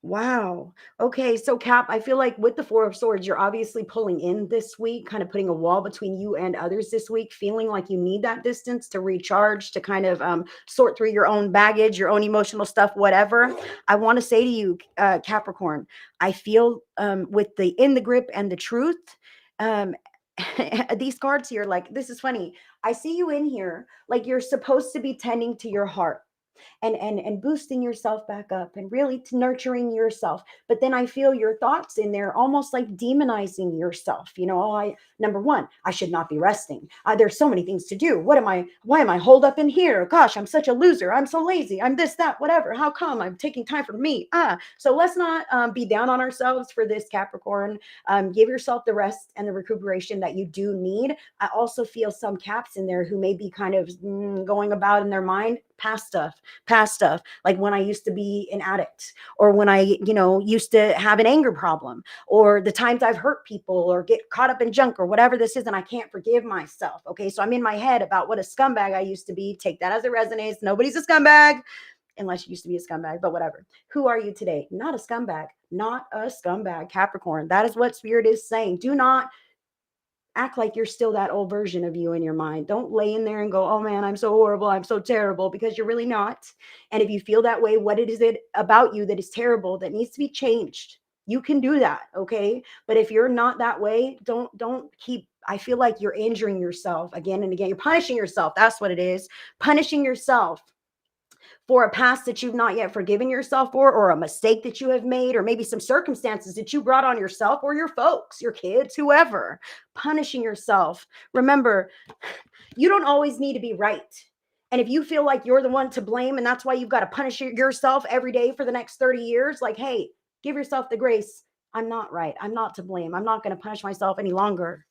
Wow. Okay. So, Cap, I feel like with the Four of Swords, you're obviously pulling in this week, kind of putting a wall between you and others this week, feeling like you need that distance to recharge, to kind of sort through your own baggage, your own emotional stuff, whatever. I want to say to you, Capricorn, I feel with the in the grip and the truth. Um, these cards here, like, this is funny. I see you in here, like you're supposed to be tending to your heart and boosting yourself back up and really nurturing yourself. But then I feel your thoughts in there almost like demonizing yourself. You know, I number one, I should not be resting. There's so many things to do. Why am I holed up in here? Gosh, I'm such a loser. I'm so lazy. I'm this, that, whatever. How come I'm taking time for me? So let's not be down on ourselves for this, Capricorn. Give yourself the rest and the recuperation that you do need. I also feel some Caps in there who may be kind of going about in their mind past stuff, like when I used to be an addict, or when I, used to have an anger problem, or the times I've hurt people or get caught up in junk or whatever this is, and I can't forgive myself. Okay, so I'm in my head about what a scumbag I used to be. Take that as it resonates. Nobody's a scumbag unless you used to be a scumbag, but whatever. Who are you today? Not a scumbag. Not a scumbag, Capricorn. That is what Spirit is saying. Do not act like you're still that old version of you in your mind. Don't lay in there and go, oh man, I'm so horrible, I'm so terrible, because you're really not. And if you feel that way, what is it about you that is terrible that needs to be changed? You can do that, okay? But if you're not that way, don't keep, I feel like you're injuring yourself again and again. You're punishing yourself. That's what it is. Punishing yourself for a past that you've not yet forgiven yourself for, or a mistake that you have made, or maybe some circumstances that you brought on yourself or your folks, your kids, whoever. Punishing yourself. Remember, you don't always need to be right. And if you feel like you're the one to blame and that's why you've got to punish yourself every day for the next 30 years, like, hey, give yourself the grace. I'm not right. I'm not to blame. I'm not going to punish myself any longer.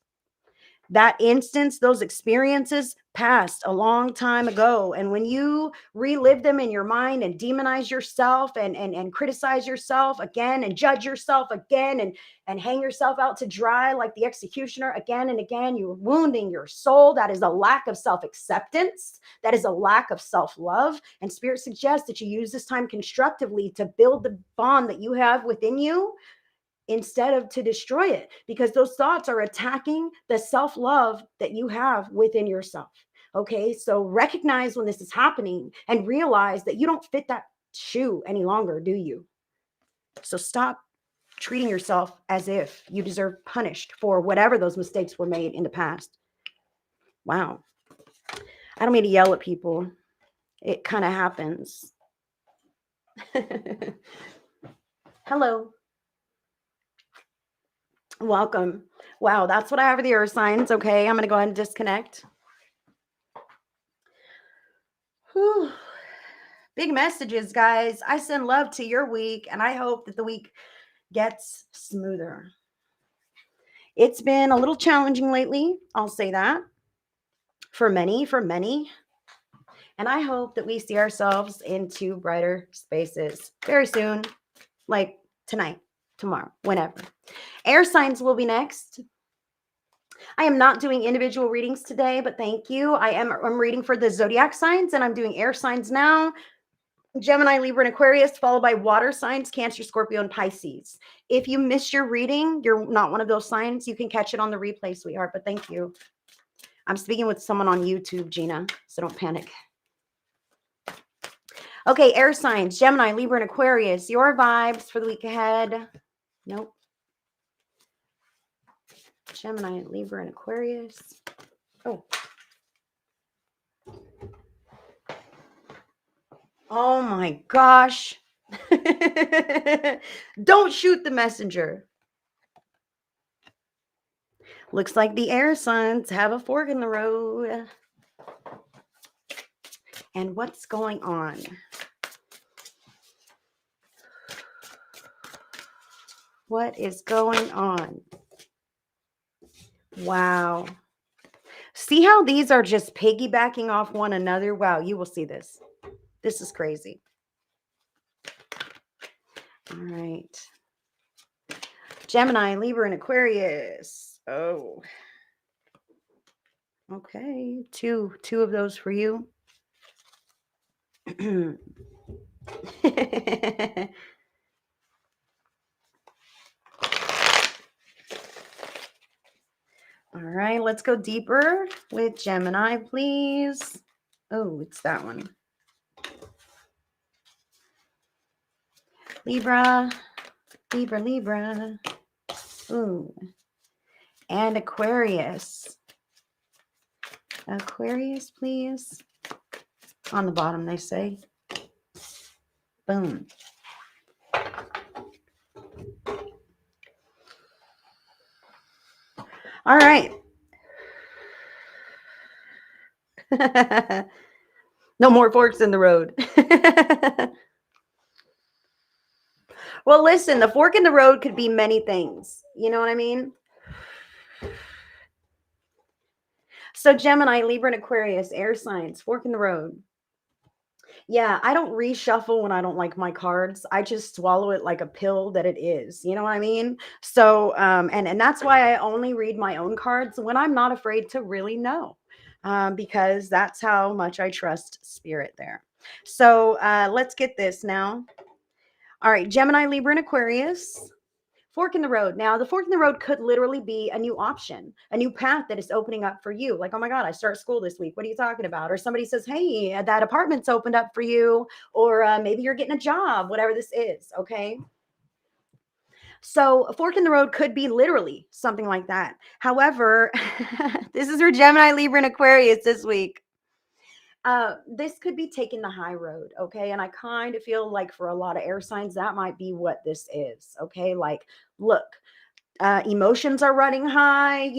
That instance, those experiences passed a long time ago. And when you relive them in your mind and demonize yourself and criticize yourself again and judge yourself again and hang yourself out to dry like the executioner again and again, you're wounding your soul. That is a lack of self-acceptance. That is a lack of self-love. And Spirit suggests that you use this time constructively to build the bond that you have within you instead of to destroy it, because those thoughts are attacking the self-love that you have within yourself. Okay, so recognize when this is happening and realize that you don't fit that shoe any longer, do you? So stop treating yourself as if you deserve punished for whatever those mistakes were made in the past. Wow. I don't mean to yell at people. It kind of happens. Hello. Welcome. Wow, that's what I have with the earth signs. Okay, I'm going to go ahead and disconnect. Whew. Big messages, guys. I send love to your week, and I hope that the week gets smoother. It's been a little challenging lately. I'll say that. For many. And I hope that we see ourselves into brighter spaces very soon, like tonight, tomorrow, whenever. Air signs will be next. I am not doing individual readings today, but thank you. I'm reading for the zodiac signs, and I'm doing air signs now. Gemini, Libra, and Aquarius, followed by water signs, Cancer, Scorpio, and Pisces. If you missed your reading, you're not one of those signs, you can catch it on the replay, sweetheart, but thank you. I'm speaking with someone on YouTube, Gina, so don't panic. Okay, air signs, Gemini, Libra, and Aquarius. Your vibes for the week ahead. Nope. Gemini, Libra, and Aquarius. Oh. Oh my gosh. Don't shoot the messenger. Looks like the air signs have a fork in the road. And what's going on? What is going on? Wow. See how these are just piggybacking off one another? Wow, you will see this. This is crazy. All right. Gemini, Libra, and Aquarius. Oh. Okay. Two of those for you. All right, let's go deeper with Gemini, please. Oh, it's that one. Libra. Ooh. And Aquarius. Aquarius, please. On the bottom, they say. Boom. All right. No more forks in the road. Well, listen, the fork in the road could be many things. You know what I mean? So Gemini, Libra, and Aquarius, air signs, fork in the road. Yeah, I don't reshuffle when I don't like my cards. I just swallow it like a pill that it is. You know what I mean? So, and that's why I only read my own cards when I'm not afraid to really know, because that's how much I trust spirit there. So let's get this now. All right, Gemini, Libra, and Aquarius. Fork in the road. Now, the fork in the road could literally be a new option, a new path that is opening up for you. Like, oh my God, I start school this week. What are you talking about? Or somebody says, hey, that apartment's opened up for you. Or maybe you're getting a job, whatever this is. Okay. So a fork in the road could be literally something like that. However, this is for Gemini, Libra, and Aquarius this week. This could be taking the high road, okay? And I kind of feel like for a lot of air signs, that might be what this is, okay? Like, look, Emotions are running high,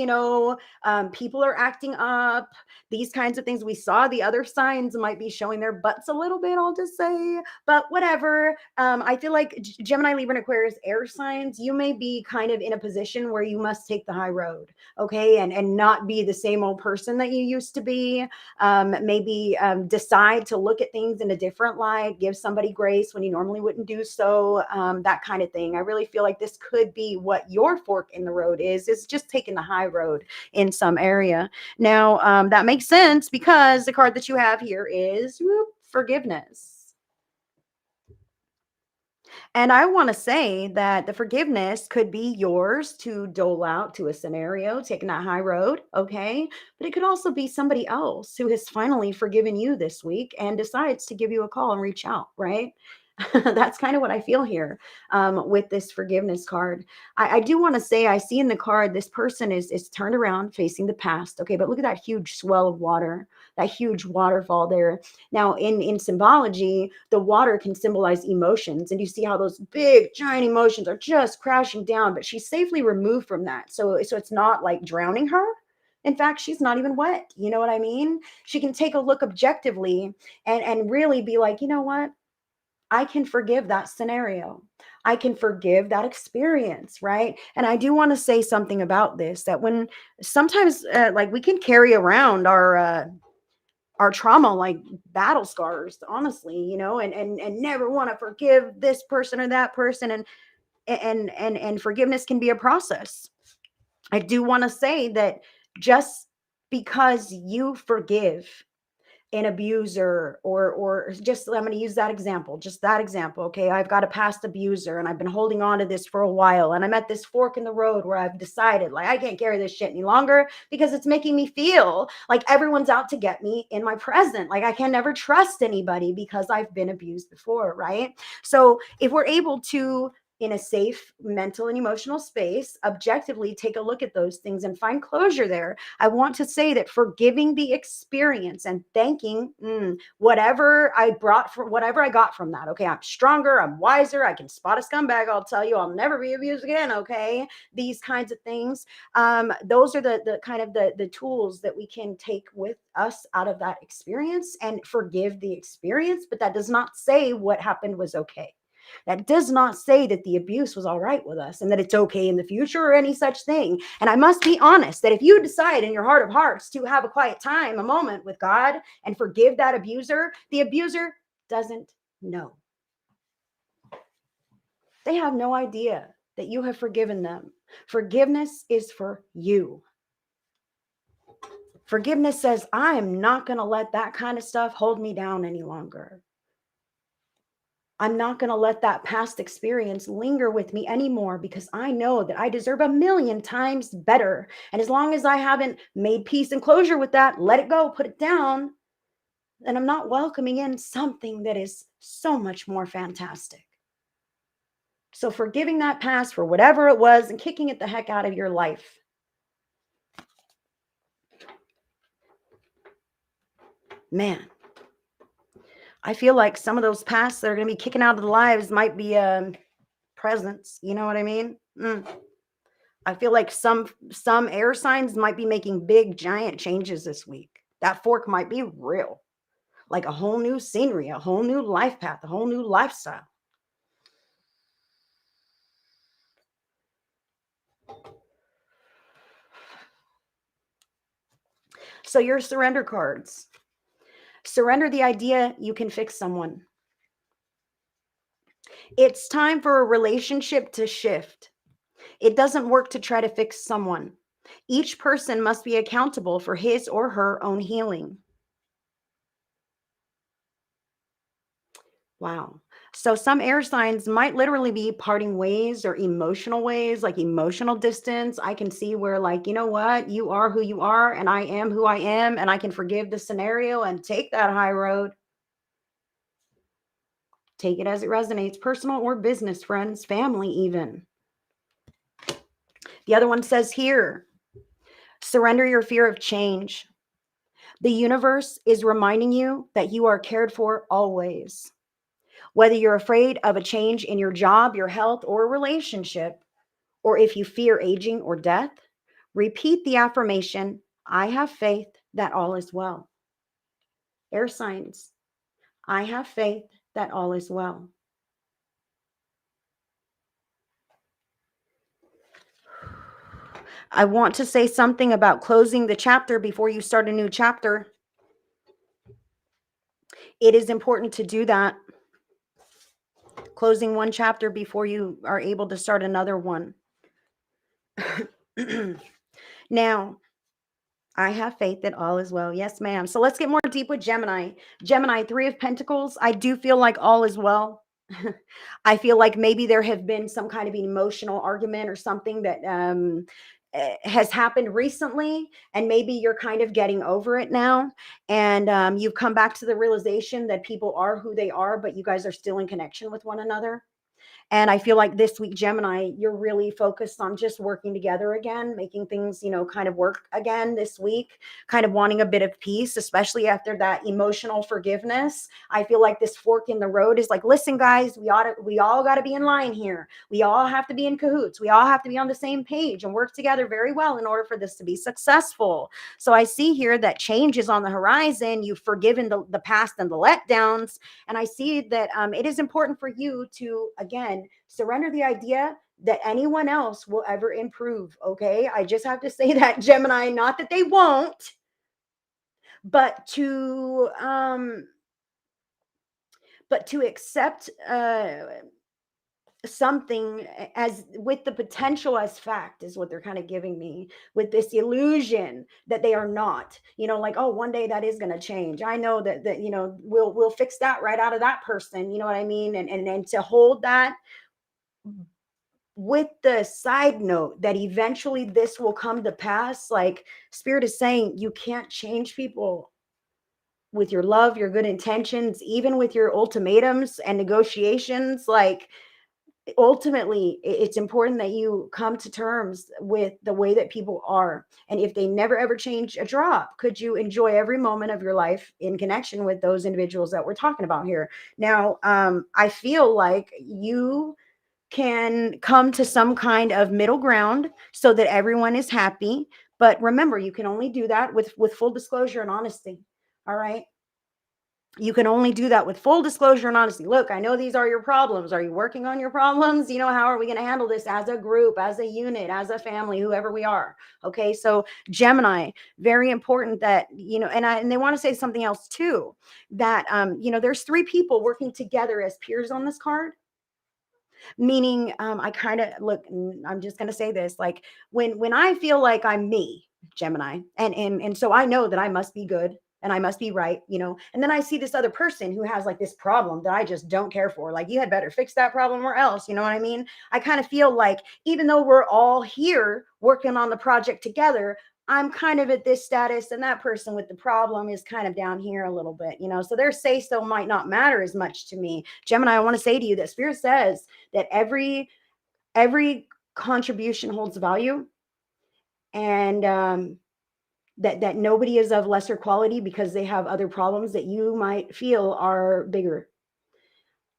people are acting up, these kinds of things. We saw the other signs might be showing their butts a little bit, I'll just say, but whatever. I feel like Gemini, Libra, and Aquarius air signs, you may be kind of in a position where you must take the high road, okay, and not be the same old person that you used to be. Maybe decide to look at things in a different light, give somebody grace when you normally wouldn't do so, that kind of thing. I really feel like this could be what your fork in the road is just taking the high road in some area. Now, that makes sense because the card that you have here is forgiveness. And I want to say that the forgiveness could be yours to dole out to a scenario, taking that high road, okay? But it could also be somebody else who has finally forgiven you this week and decides to give you a call and reach out, right? That's kind of what I feel here, with this forgiveness card. I do want to say, I see in the card, this person is turned around facing the past. Okay, but look at that huge swell of water, that huge waterfall there. Now, in symbology, the water can symbolize emotions, and you see how those big giant emotions are just crashing down, but she's safely removed from that. So it's not like drowning her. In fact, she's not even wet. You know what I mean? She can take a look objectively and really be like, you know what? I can forgive that scenario. I can forgive that experience, right? And I do want to say something about this, that when sometimes, like, we can carry around our trauma like battle scars, honestly, and never want to forgive this person or that person, and forgiveness can be a process. I do want to say that just because you forgive an abuser, or just, I'm going to use that example, just that example, okay, I've got a past abuser and I've been holding on to this for a while, and I'm at this fork in the road where I've decided, like, I can't carry this shit any longer because it's making me feel like everyone's out to get me in my present, like I can never trust anybody because I've been abused before, right? So if we're able to, in a safe mental and emotional space, objectively take a look at those things and find closure there, I want to say that forgiving the experience and thanking, whatever I brought from, whatever I got from that. Okay, I'm stronger, I'm wiser, I can spot a scumbag. I'll tell you, I'll never be abused again. Okay, these kinds of things. Those are the kind of the tools that we can take with us out of that experience and forgive the experience. But that does not say what happened was okay. That does not say that the abuse was all right with us and that it's okay in the future or any such thing. And I must be honest that if you decide in your heart of hearts to have a quiet time, a moment with God, and forgive that abuser, the abuser doesn't know. They have no idea that you have forgiven them. Forgiveness is for you. Forgiveness says, I am not going to let that kind of stuff hold me down any longer. I'm not going to let that past experience linger with me anymore because I know that I deserve a million times better. And as long as I haven't made peace and closure with that, let it go, put it down, then I'm not welcoming in something that is so much more fantastic. So forgiving that past for whatever it was and kicking it the heck out of your life. Man, I feel like some of those pasts that are going to be kicking out of the lives might be presents. You know what I mean? I feel like some air signs might be making big giant changes this week. That fork might be real, like a whole new scenery, a whole new life path, a whole new lifestyle. So your surrender cards. Surrender the idea you can fix someone. It's time for a relationship to shift. It doesn't work to try to fix someone. Each person must be accountable for his or her own healing. Wow. So some air signs might literally be parting ways or emotional ways, like emotional distance. I can see where, like, you know what? You are who you are, and I am who I am, and I can forgive the scenario and take that high road. Take it as it resonates, personal or business, friends, family, even. The other one says here, surrender your fear of change. The universe is reminding you that you are cared for always. Whether you're afraid of a change in your job, your health, or relationship, or if you fear aging or death, repeat the affirmation, I have faith that all is well. Air signs, I have faith that all is well. I want to say something about closing the chapter before you start a new chapter. It is important to do that. Closing one chapter before you are able to start another one. Now, I have faith that all is well. Yes, ma'am. So let's get more deep with Gemini. Gemini, Three of Pentacles. I do feel like all is well. I feel like maybe there have been some kind of emotional argument or something that has happened recently, and maybe you're kind of getting over it now. And you've come back to the realization that people are who they are, but you guys are still in connection with one another. And I feel like this week, Gemini, you're really focused on just working together again, making things, kind of work again this week, kind of wanting a bit of peace, especially after that emotional forgiveness. I feel like this fork in the road is like, listen, guys, we all got to be in line here. We all have to be in cahoots. We all have to be on the same page and work together very well in order for this to be successful. So I see here that change is on the horizon. You've forgiven the past and the letdowns. And I see that it is important for you to, again, surrender the idea that anyone else will ever improve. Okay. I just have to say that, Gemini, not that they won't, but to accept something as with the potential as fact is what they're kind of giving me, with this illusion that they are not, like, oh, one day that is going to change. I know that we'll fix that right out of that person, you know what I mean? And to hold that, with the side note that eventually this will come to pass. Like, Spirit is saying, you can't change people with your love, your good intentions, even with your ultimatums and negotiations. Like, ultimately, it's important that you come to terms with the way that people are. And if they never ever change a drop, could you enjoy every moment of your life in connection with those individuals that we're talking about here? Now, I feel like you can come to some kind of middle ground so that everyone is happy. But remember, you can only do that with full disclosure and honesty. All right. You can only do that with full disclosure and honesty. Look, I know these are your problems. Are you working on your problems? How are we going to handle this as a group, as a unit, as a family, whoever we are? Okay. So Gemini, very important that, and they want to say something else too, that, there's three people working together as peers on this card. Meaning, I kind of look, I'm just going to say this, like, when I feel like I'm me, Gemini, and so I know that I must be good and I must be right, and then I see this other person who has like this problem that I just don't care for. Like, you had better fix that problem or else, you know what I mean? I kind of feel like, even though we're all here working on the project together, I'm kind of at this status, and that person with the problem is kind of down here a little bit, so their say so might not matter as much to me. Gemini, I want to say to you that Spirit says that every contribution holds value, and that nobody is of lesser quality because they have other problems that you might feel are bigger.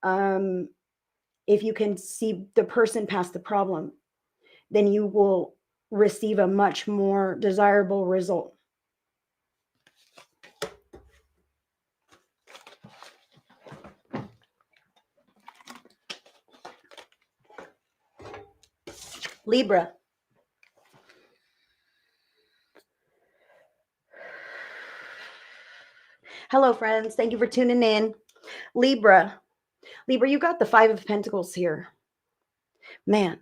If you can see the person past the problem, then you will receive a much more desirable result. Libra. Hello, friends. Thank you for tuning in. Libra, you got the Five of Pentacles here. Man.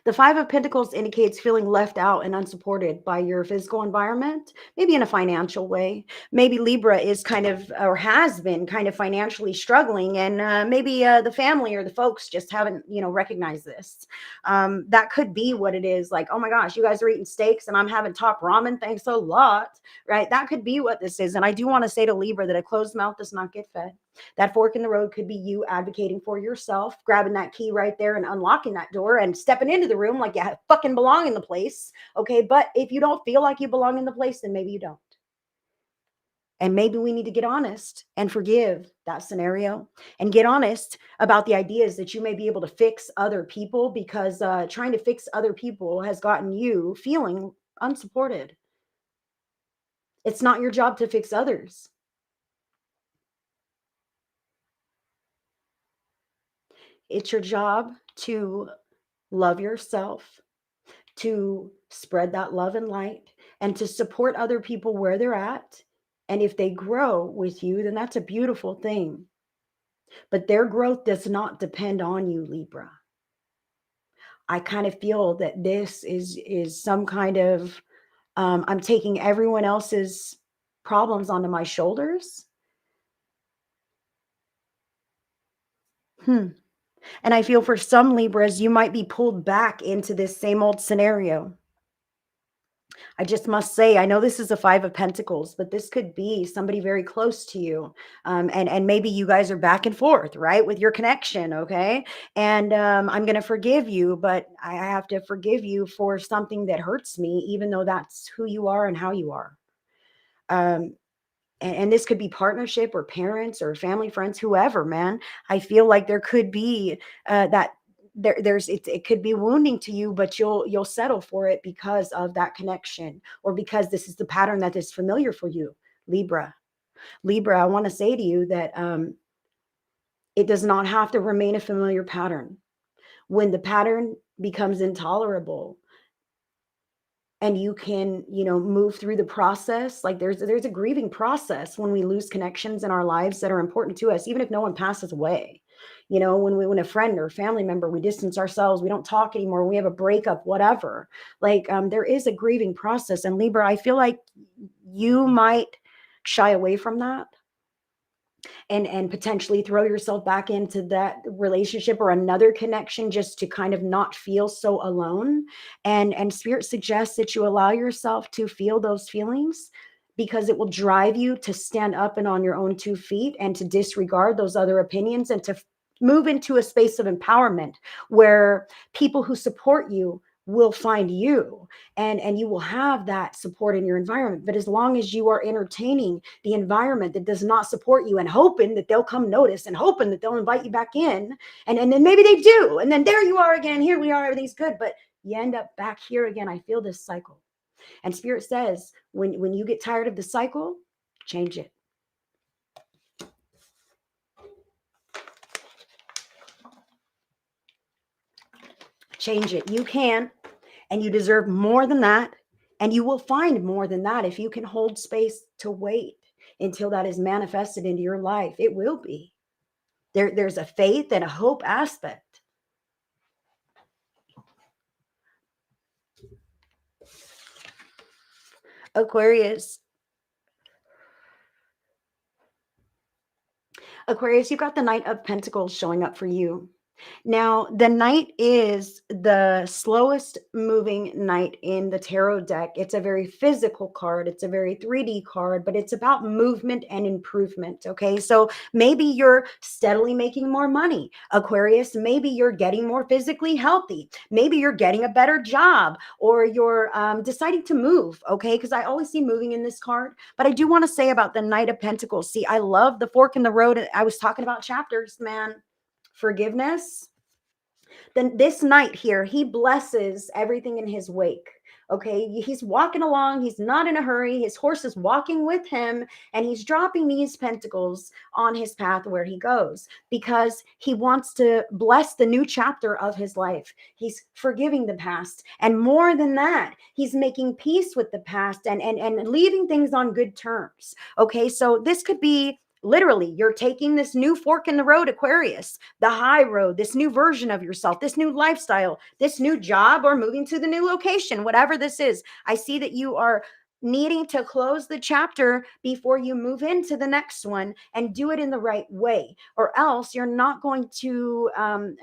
The Five of Pentacles indicates feeling left out and unsupported by your physical environment, maybe in a financial way. Maybe Libra is kind of, or has been kind of financially struggling, and maybe the family or the folks just haven't, recognized this. That could be what it is. Like, oh my gosh, you guys are eating steaks and I'm having top ramen. Thanks a lot. Right? That could be what this is. And I do want to say to Libra that a closed mouth does not get fed. That fork in the road could be you advocating for yourself, grabbing that key right there and unlocking that door and stepping into the room like you fucking belong in the place. Okay. But if you don't feel like you belong in the place, then maybe you don't. And maybe we need to get honest and forgive that scenario and get honest about the ideas that you may be able to fix other people, because trying to fix other people has gotten you feeling unsupported. It's not your job to fix others. It's your job to love yourself, to spread that love and light, and to support other people where they're at. And if they grow with you, then that's a beautiful thing. But their growth does not depend on you, Libra. I kind of feel that this is some kind of I'm taking everyone else's problems onto my shoulders. Hmm. And I feel for some Libras, you might be pulled back into this same old scenario. I just must say, I know this is a Five of Pentacles, but this could be somebody very close to you. And maybe you guys are back and forth, right, with your connection, okay? And I'm going to forgive you, but I have to forgive you for something that hurts me, even though that's who you are and how you are. Um, and this could be partnership or parents or family, friends, whoever, man. I feel like there could be that it could be wounding to you, but you'll settle for it because of that connection, or because this is the pattern that is familiar for you. Libra, I want to say to you that it does not have to remain a familiar pattern. When the pattern becomes intolerable, and you can, move through the process, like there's a grieving process when we lose connections in our lives that are important to us, even if no one passes away. When a friend or family member, we distance ourselves, we don't talk anymore, we have a breakup, whatever. Like there is a grieving process. And Libra, I feel like you might shy away from that and potentially throw yourself back into that relationship or another connection, just to kind of not feel so alone. And spirit suggests that you allow yourself to feel those feelings, because it will drive you to stand up and on your own 2 feet, and to disregard those other opinions, and to move into a space of empowerment where people who support you will find you, and you will have that support in your environment. But as long as you are entertaining the environment that does not support you, and hoping that they'll come notice, and hoping that they'll invite you back in, and then maybe they do, and then there you are again, here we are, everything's good, but you end up back here again. I feel this cycle. And spirit says, when you get tired of the cycle, change it. Change it. You can, and you deserve more than that. And you will find more than that if you can hold space to wait until that is manifested into your life. It will be. There's a faith and a hope aspect. Aquarius, you've got the Knight of Pentacles showing up for you. Now, the Knight is the slowest moving Knight in the tarot deck. It's a very physical card. It's a very 3D card, but it's about movement and improvement. Okay. So maybe you're steadily making more money, Aquarius. Maybe you're getting more physically healthy. Maybe you're getting a better job, or you're deciding to move. Okay. Because I always see moving in this card. But I do want to say about the Knight of Pentacles. See, I love the fork in the road. I was talking about chapters, man. Forgiveness. Then this Knight here, he blesses everything in his wake. Okay, he's walking along, he's not in a hurry, his horse is walking with him, and he's dropping these pentacles on his path where he goes, because he wants to bless the new chapter of his life. He's forgiving the past, and more than that, he's making peace with the past, and leaving things on good terms. Okay, so this could be literally, you're taking this new fork in the road, Aquarius, the high road, this new version of yourself, this new lifestyle, this new job, or moving to the new location, whatever this is. I see that you are needing to close the chapter before you move into the next one, and do it in the right way, or else you're not going to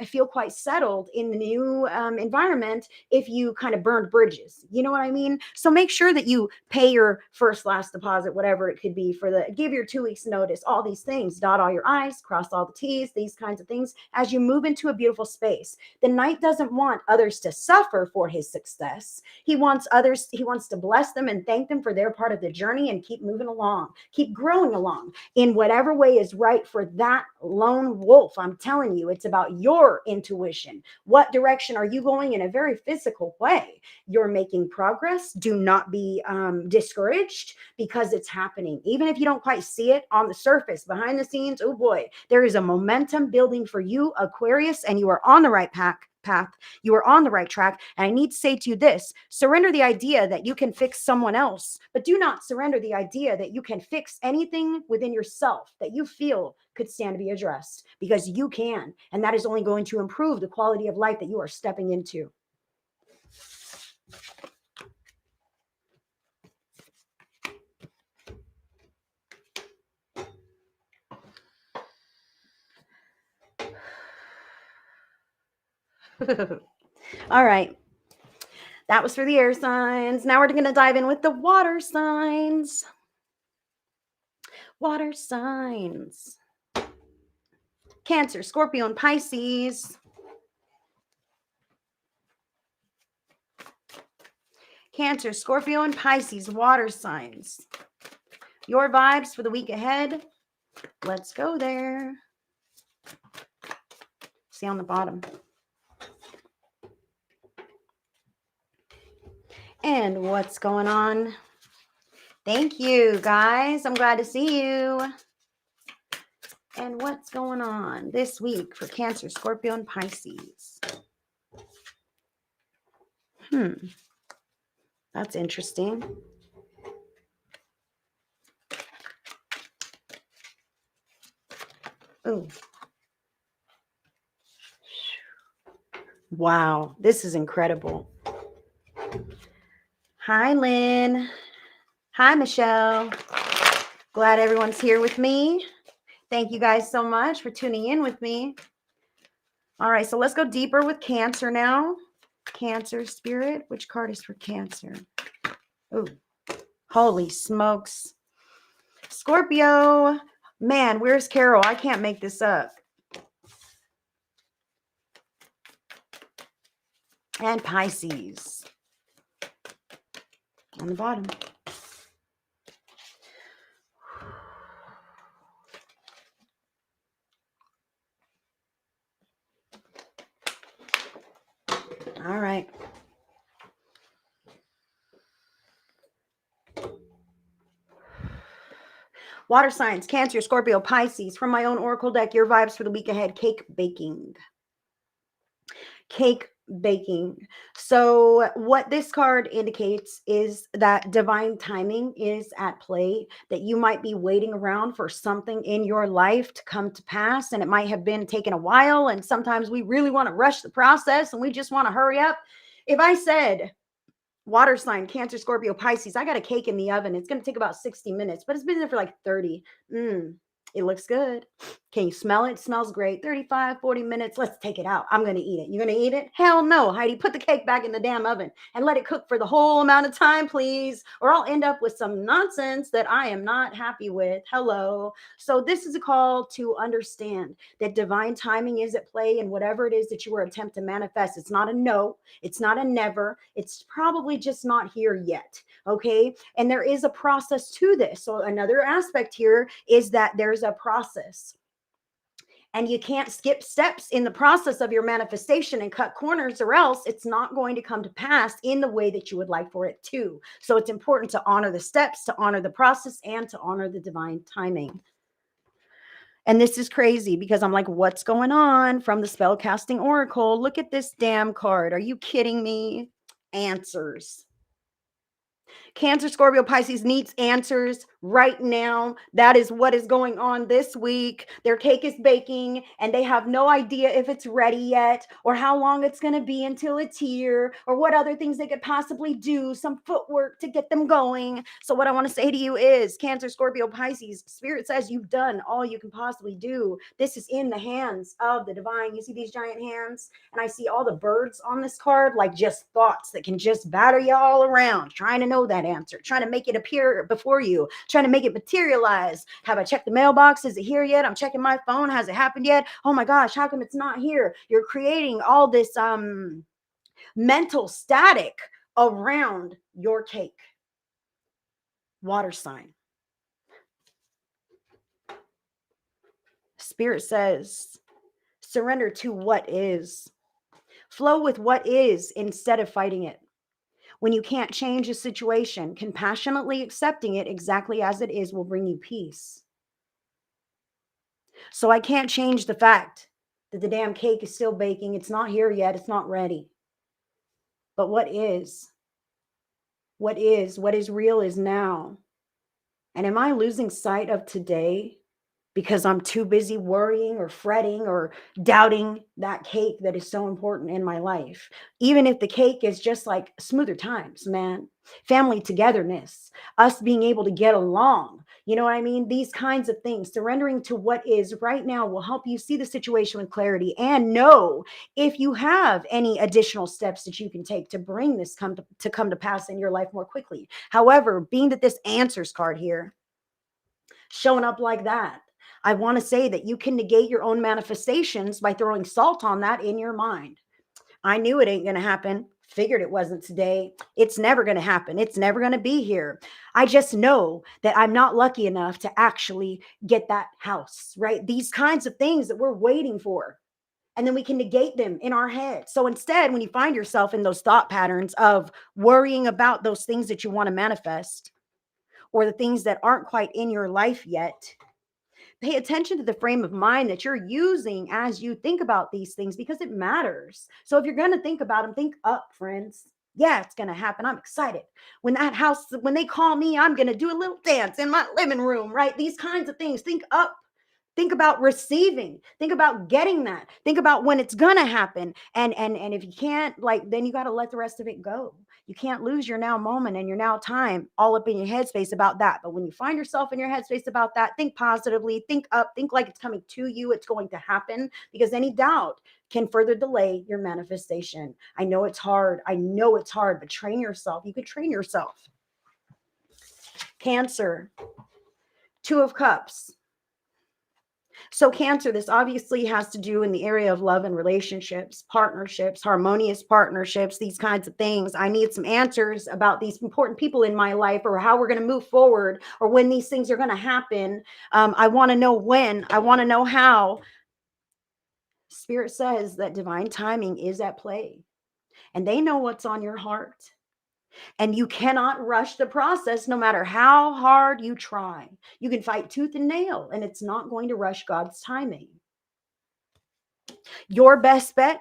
feel quite settled in the new environment if you kind of burned bridges. You know what I mean? So make sure that you pay your first, last deposit, whatever it could be, give your 2 weeks notice, all these things, dot all your I's, cross all the T's, these kinds of things as you move into a beautiful space. The Knight doesn't want others to suffer for his success. He wants to bless them and thank thank them for their part of the journey and keep moving along, keep growing along in whatever way is right for that lone wolf. I'm telling you, it's about your intuition. What direction are you going in a very physical way? You're making progress. Do not be discouraged because it's happening. Even if you don't quite see it on the surface, behind the scenes, oh boy, there is a momentum building for you, Aquarius, and you are on the right path. You are on the right track. And I need to say to you this: surrender the idea that you can fix someone else, but do not surrender the idea that you can fix anything within yourself that you feel could stand to be addressed, because you can. And that is only going to improve the quality of life that you are stepping into. All right. That was for the air signs. Now we're going to dive in with the water signs. Water signs. Cancer, Scorpio, and Pisces. Cancer, Scorpio, and Pisces, water signs. Your vibes for the week ahead. Let's go there. See on the bottom. And what's going on? Thank you, guys. I'm glad to see you. And what's going on this week for Cancer, Scorpio, and Pisces? That's interesting. Oh. Wow, this is incredible. Hi, Lynn. Hi, Michelle. Glad everyone's here with me. Thank you guys so much for tuning in with me. All right, so let's go deeper with Cancer now. Cancer spirit. Which card is for Cancer? Oh, holy smokes. Scorpio. Man, where's Carol? I can't make this up. And Pisces on the bottom. All right. Water signs, Cancer, Scorpio, Pisces. From my own oracle deck, your vibes for the week ahead. Cake baking. Cake baking. So what this card indicates is that divine timing is at play, that you might be waiting around for something in your life to come to pass, and it might have been taking a while, and sometimes we really want to rush the process and we just want to hurry up. If I said water sign, Cancer, Scorpio, Pisces, I got a cake in the oven, it's going to take about 60 minutes, but it's been there for like 30. It looks good. Can you smell it? It smells great. 35, 40 minutes. Let's take it out. I'm going to eat it. You're going to eat it? Hell no, Heidi. Put the cake back in the damn oven and let it cook for the whole amount of time, please. Or I'll end up with some nonsense that I am not happy with. Hello. So this is a call to understand that divine timing is at play in whatever it is that you are attempting to manifest. It's not a no. It's not a never. It's probably just not here yet. Okay. And there is a process to this. So another aspect here is that there's a process. And you can't skip steps in the process of your manifestation and cut corners, or else it's not going to come to pass in the way that you would like for it to. So it's important to honor the steps, to honor the process, and to honor the divine timing. And this is crazy because I'm like, what's going on from the spellcasting oracle? Look at this damn card. Are you kidding me? Answers. Cancer, Scorpio, Pisces needs answers right now. That is what is going on this week. Their cake is baking and they have no idea if it's ready yet, or how long it's going to be until it's here, or what other things they could possibly do, some footwork to get them going. So what I want to say to you is, Cancer, Scorpio, Pisces, Spirit says you've done all you can possibly do. This is in the hands of the divine. You see these giant hands? And I see all the birds on this card, like just thoughts that can just batter you all around, trying to know that answer, trying to make it appear before you, trying to make it materialize. Have I checked the mailbox? Is it here yet? I'm checking my phone. Has it happened yet? Oh my gosh, how come it's not here? You're creating all this mental static around your cake. Water sign. Spirit says, surrender to what is. Flow with what is instead of fighting it. When you can't change a situation, compassionately accepting it exactly as it is will bring you peace. So I can't change the fact that the damn cake is still baking. It's not here yet. It's not ready. But what is? What is real is now. And am I losing sight of today because I'm too busy worrying or fretting or doubting that cake that is so important in my life? Even if the cake is just like smoother times, man, family togetherness, us being able to get along. You know what I mean? These kinds of things, surrendering to what is right now will help you see the situation with clarity and know if you have any additional steps that you can take to bring this come to pass in your life more quickly. However, being that this answers card here, showing up like that, I want to say that you can negate your own manifestations by throwing salt on that in your mind. I knew it ain't going to happen. Figured it wasn't today. It's never going to happen. It's never going to be here. I just know that I'm not lucky enough to actually get that house, right? These kinds of things that we're waiting for. And then we can negate them in our head. So instead, when you find yourself in those thought patterns of worrying about those things that you want to manifest or the things that aren't quite in your life yet, pay attention to the frame of mind that you're using as you think about these things because it matters. So if you're going to think about them, think up, friends. Yeah, it's going to happen. I'm excited. When that house, when they call me, I'm going to do a little dance in my living room, right? These kinds of things. Think up. Think about receiving. Think about getting that. Think about when it's gonna happen. And if you can't, like, then you got to let the rest of it go. You can't lose your now moment and your now time all up in your headspace about that. But when you find yourself in your headspace about that, think positively, think up, think like it's coming to you, it's going to happen, because any doubt can further delay your manifestation. I know it's hard. I know it's hard, but train yourself. You can train yourself. Cancer, Two of Cups. So Cancer, this obviously has to do in the area of love and relationships, partnerships, harmonious partnerships, these kinds of things. I need some answers about these important people in my life, or how we're going to move forward, or when these things are going to happen. I want to know when. I want to know how. Spirit says that divine timing is at play, and they know what's on your heart. And you cannot rush the process no matter how hard you try. You can fight tooth and nail, and it's not going to rush God's timing. Your best bet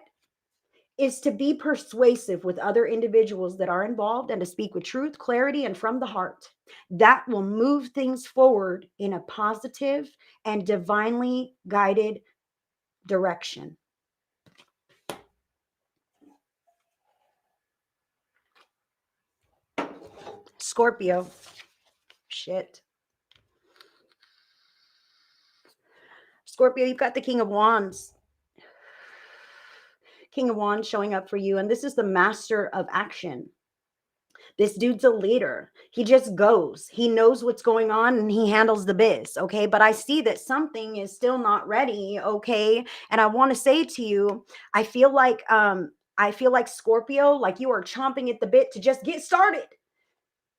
is to be persuasive with other individuals that are involved and to speak with truth, clarity, and from the heart. That will move things forward in a positive and divinely guided direction. Scorpio. Shit. Scorpio, you've got the King of Wands. King of Wands showing up for you. And this is the master of action. This dude's a leader. He just goes. He knows what's going on and he handles the biz. Okay. But I see that something is still not ready. Okay. And I want to say to you, I feel like Scorpio, like you are chomping at the bit to just get started,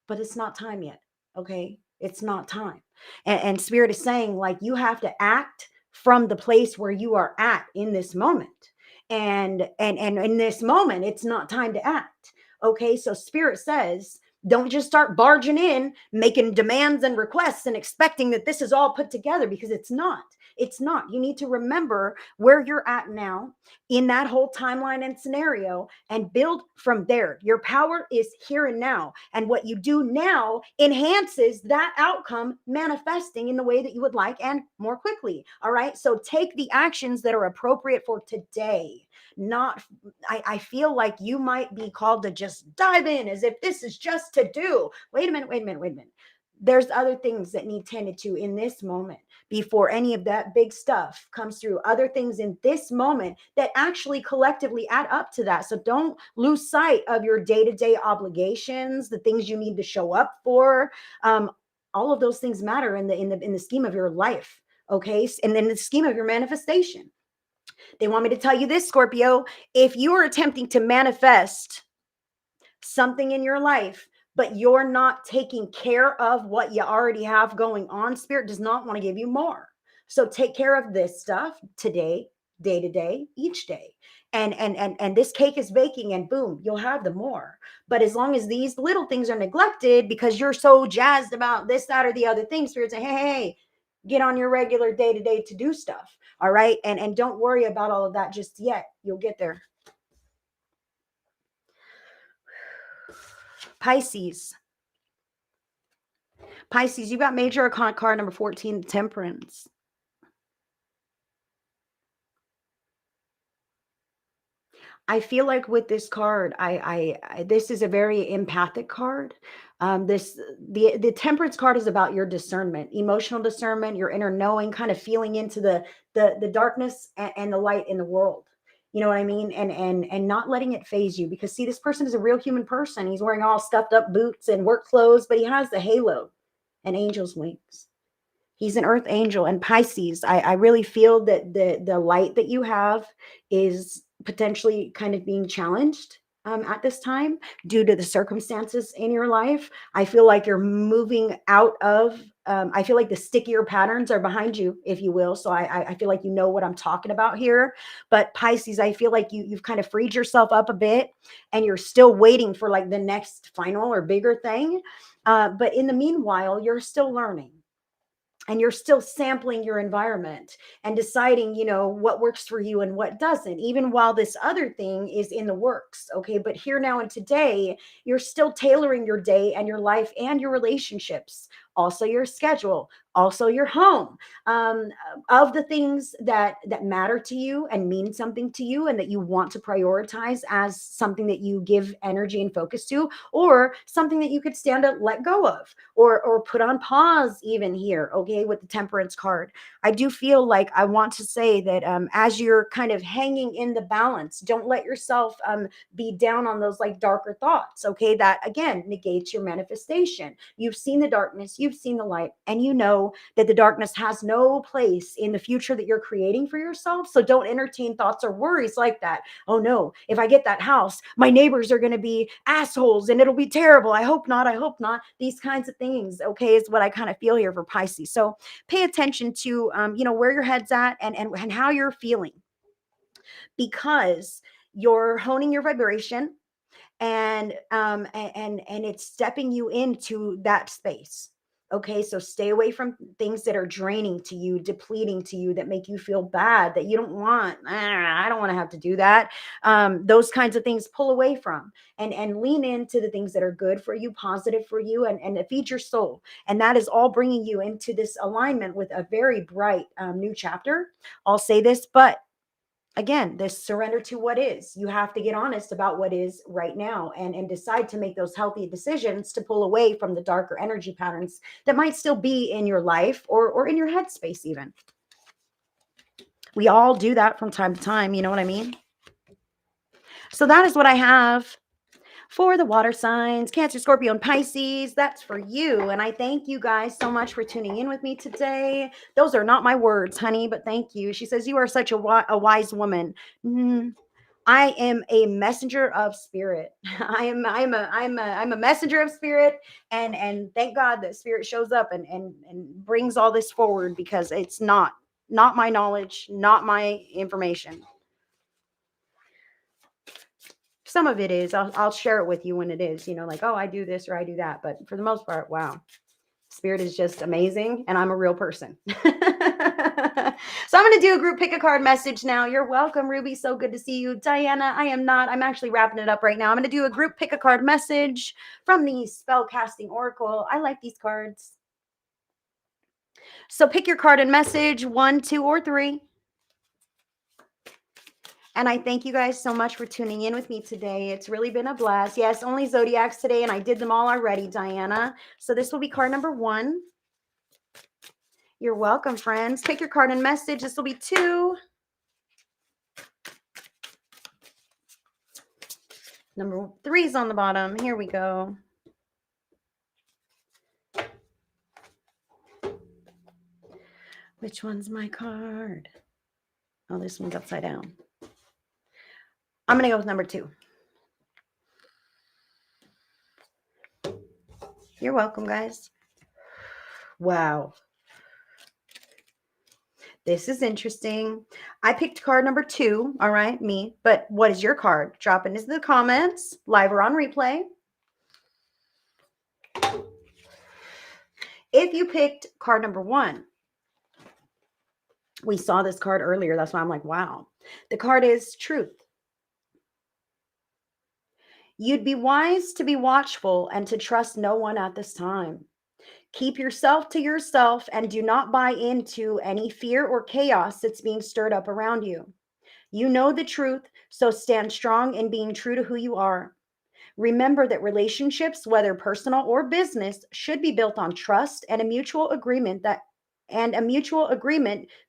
but it's not time yet. Okay. It's not time. And Spirit is saying, like, you have to act from the place where you are at in this moment. And in this moment, it's not time to act. Okay. So Spirit says, don't just start barging in, making demands and requests and expecting that this is all put together, because it's not. It's not. You need to remember where you're at now in that whole timeline and scenario and build from there. Your power is here and now. And what you do now enhances that outcome manifesting in the way that you would like and more quickly. All right. So take the actions that are appropriate for today. Not, I feel like you might be called to just dive in as if this is just to do. Wait a minute. There's other things that need tended to in this moment before any of that big stuff comes through. Other things in this moment that actually collectively add up to that. So don't lose sight of your day-to-day obligations, the things you need to show up for. All of those things matter in the scheme of your life. Okay. And in the scheme of your manifestation. They want me to tell you this, Scorpio. If you are attempting to manifest something in your life but you're not taking care of what you already have going on. Spirit does not want to give you more. So take care of this stuff today, day to day, each day. And this cake is baking, and boom, you'll have the more. But as long as these little things are neglected because you're so jazzed about this, that, or the other thing, Spirit say, hey, get on your regular day to day to do stuff. All right. And don't worry about all of that just yet. You'll get there. Pisces. Pisces, you got major arcana card number 14, Temperance. I feel like with this card, this is a very empathic card. The Temperance card is about your discernment, emotional discernment, your inner knowing, kind of feeling into the darkness and the light in the world. You know what I mean? And not letting it phase you, because see, this person is a real human person. He's wearing all stuffed up boots and work clothes, but he has the halo and angel's wings. He's an earth angel. And Pisces, I really feel that the light that you have is potentially kind of being challenged at this time due to the circumstances in your life. I feel like you're moving out of, I feel like the stickier patterns are behind you, if you will. So I feel like you know what I'm talking about here. But Pisces, I feel like you've kind of freed yourself up a bit, and you're still waiting for like the next final or bigger thing. But in the meanwhile, you're still learning. And you're still sampling your environment and deciding, what works for you and what doesn't, even while this other thing is in the works. Okay. But here, now, and today, you're still tailoring your day and your life and your relationships, also your schedule, also your home, of the things that matter to you and mean something to you and that you want to prioritize as something that you give energy and focus to, or something that you could stand to let go of, or put on pause even here. Okay. With the Temperance card, I do feel like I want to say that as you're kind of hanging in the balance, don't let yourself be down on those like darker thoughts. Okay. That again negates your manifestation. You've seen the darkness, you've seen the light, and you know that the darkness has no place in the future that you're creating for yourself. So don't entertain thoughts or worries like that. Oh no, if I get that house, my neighbors are going to be assholes and it'll be terrible. I hope not. I hope not. These kinds of things, okay, is what I kind of feel here for Pisces. So pay attention to, where your head's at and how you're feeling, because you're honing your vibration, and it's stepping you into that space. Okay, so stay away from things that are draining to you, depleting to you, that make you feel bad, that you don't want. I don't want to have to do that. Those kinds of things, pull away from, and lean into the things that are good for you, positive for you, and feed your soul. And that is all bringing you into this alignment with a very bright new chapter. I'll say this, but again, this surrender to what is. You have to get honest about what is right now, and decide to make those healthy decisions to pull away from the darker energy patterns that might still be in your life, or in your headspace even. We all do that from time to time. You know what I mean? So that is what I have for the water signs, Cancer, Scorpio, and Pisces. That's for you. And I thank you guys so much for tuning in with me today. Those are not my words, honey, but thank you. She says, you are such a wise woman. I am a messenger of spirit. I'm a messenger of spirit, and thank God that spirit shows up and brings all this forward, because it's not my knowledge, not my information. Some of it is. I'll share it with you when it is, like, oh, I do this or I do that. But for the most part, wow, spirit is just amazing, and I'm a real person. So I'm going to do a group pick a card message now. You're welcome, Ruby. So good to see you. Diana, I'm actually wrapping it up right now. I'm going to do a group pick a card message from the Spellcasting Oracle. I like these cards. So pick your card and message, 1, 2, or 3. And I thank you guys so much for tuning in with me today. It's really been a blast. Yes, only Zodiacs today, and I did them all already, Diana. So this will be card number 1. You're welcome, friends. Pick your card and message. This will be 2. Number 3 is on the bottom. Here we go. Which one's my card? Oh, this one's upside down. I'm going to go with number 2. You're welcome, guys. Wow. This is interesting. I picked card number 2. All right, me. But what is your card? Drop it into the comments, live or on replay. If you picked card number 1, we saw this card earlier. That's why I'm like, wow. The card is truth. You'd be wise to be watchful and to trust no one at this time. Keep yourself to yourself and do not buy into any fear or chaos that's being stirred up around you. You know the truth, so stand strong in being true to who you are. Remember that relationships, whether personal or business, should be built on trust and a mutual agreement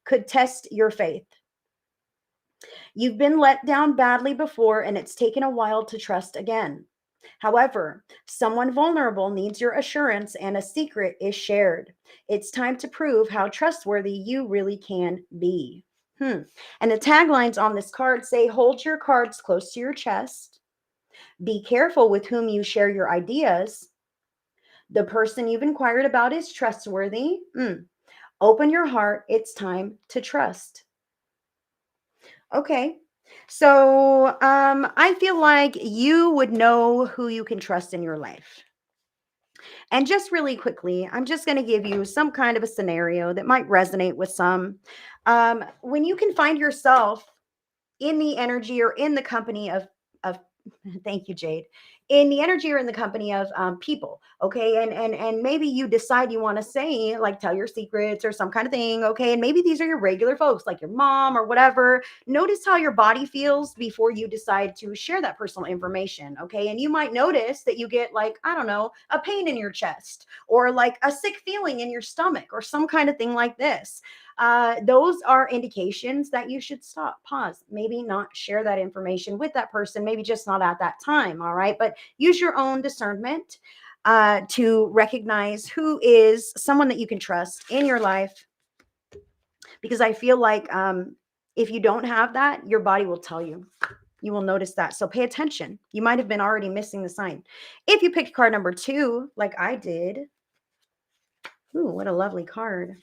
could test your faith. You've been let down badly before and it's taken a while to trust again. However, someone vulnerable needs your assurance and a secret is shared. It's time to prove how trustworthy you really can be. And the taglines on this card say, hold your cards close to your chest. Be careful with whom you share your ideas. The person you've inquired about is trustworthy. Open your heart. It's time to trust. Okay. So I feel like you would know who you can trust in your life. And just really quickly, I'm just going to give you some kind of a scenario that might resonate with some. When you can find yourself in the energy or in the company of thank you, Jade, in the energy or in the company of people, okay, and maybe you decide you want to say, like, tell your secrets or some kind of thing, okay, and maybe these are your regular folks like your mom or whatever. Notice how your body feels before you decide to share that personal information, okay, and you might notice that you get, like, I don't know, a pain in your chest or like a sick feeling in your stomach or some kind of thing like this. Those are indications that you should stop, pause, maybe not share that information with that person, maybe just not at that time. All right. But use your own discernment to recognize who is someone that you can trust in your life. Because I feel like if you don't have that, your body will tell you. You will notice that. So pay attention. You might have been already missing the sign. If you picked card number 2, like I did, ooh, what a lovely card.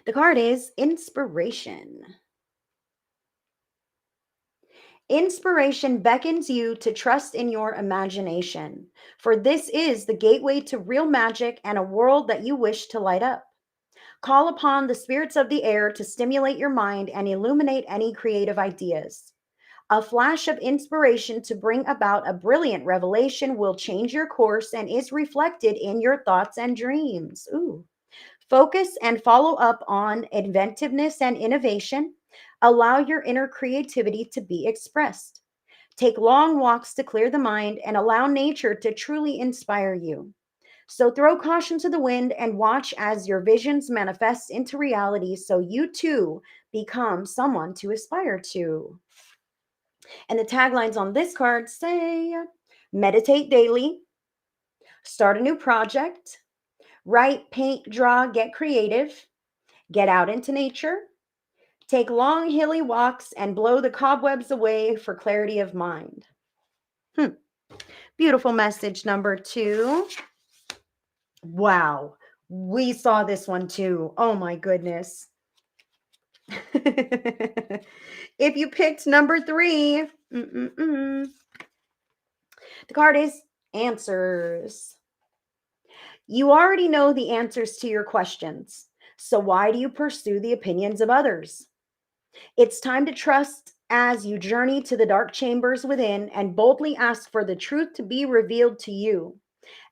The card is inspiration. Inspiration beckons you to trust in your imagination, for this is the gateway to real magic and a world that you wish to light up. Call upon the spirits of the air to stimulate your mind and illuminate any creative ideas. A flash of inspiration to bring about a brilliant revelation will change your course and is reflected in your thoughts and dreams. Ooh. Focus and follow up on inventiveness and innovation. Allow your inner creativity to be expressed. Take long walks to clear the mind and allow nature to truly inspire you. So throw caution to the wind and watch as your visions manifest into reality so you too become someone to aspire to. And the taglines on this card say, meditate daily, start a new project, write, paint, draw, get creative, get out into nature, take long hilly walks, and blow the cobwebs away for clarity of mind. Beautiful message number 2. Wow. We saw this one too. Oh my goodness. If you picked number 3, the card is answers. You already know the answers to your questions. So why do you pursue the opinions of others? It's time to trust as you journey to the dark chambers within and boldly ask for the truth to be revealed to you.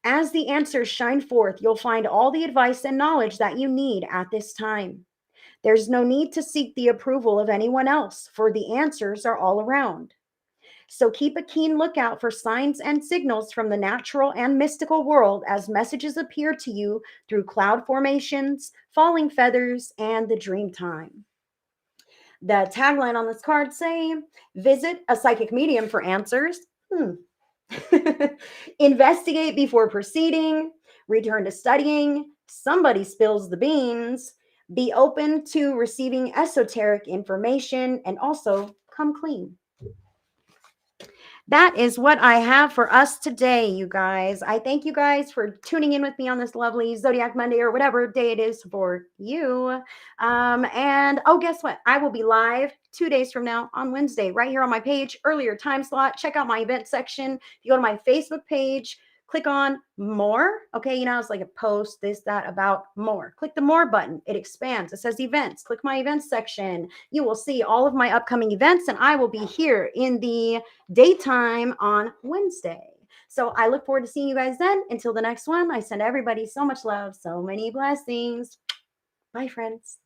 As the answers shine forth, you'll find all the advice and knowledge that you need at this time. There's no need to seek the approval of anyone else, for the answers are all around. So keep a keen lookout for signs and signals from the natural and mystical world as messages appear to you through cloud formations, falling feathers, and the dream time. The tagline on this card say, visit a psychic medium for answers. Investigate before proceeding. Return to studying. Somebody spills the beans. Be open to receiving esoteric information and also come clean. that is what I have for us today, you guys. I thank you guys for tuning in with me on this lovely Zodiac Monday or whatever day it is for you. And oh, guess what? I will be live 2 days from now on Wednesday, right here on my page, earlier time slot. Check out my event section. If you go to my Facebook page, click on more. Okay, you know, it's like a post, this, that, about more. Click the more button. It expands. It says events. Click my events section. You will see all of my upcoming events, and I will be here in the daytime on Wednesday. So I look forward to seeing you guys then. Until the next one, I send everybody so much love, so many blessings. Bye, friends.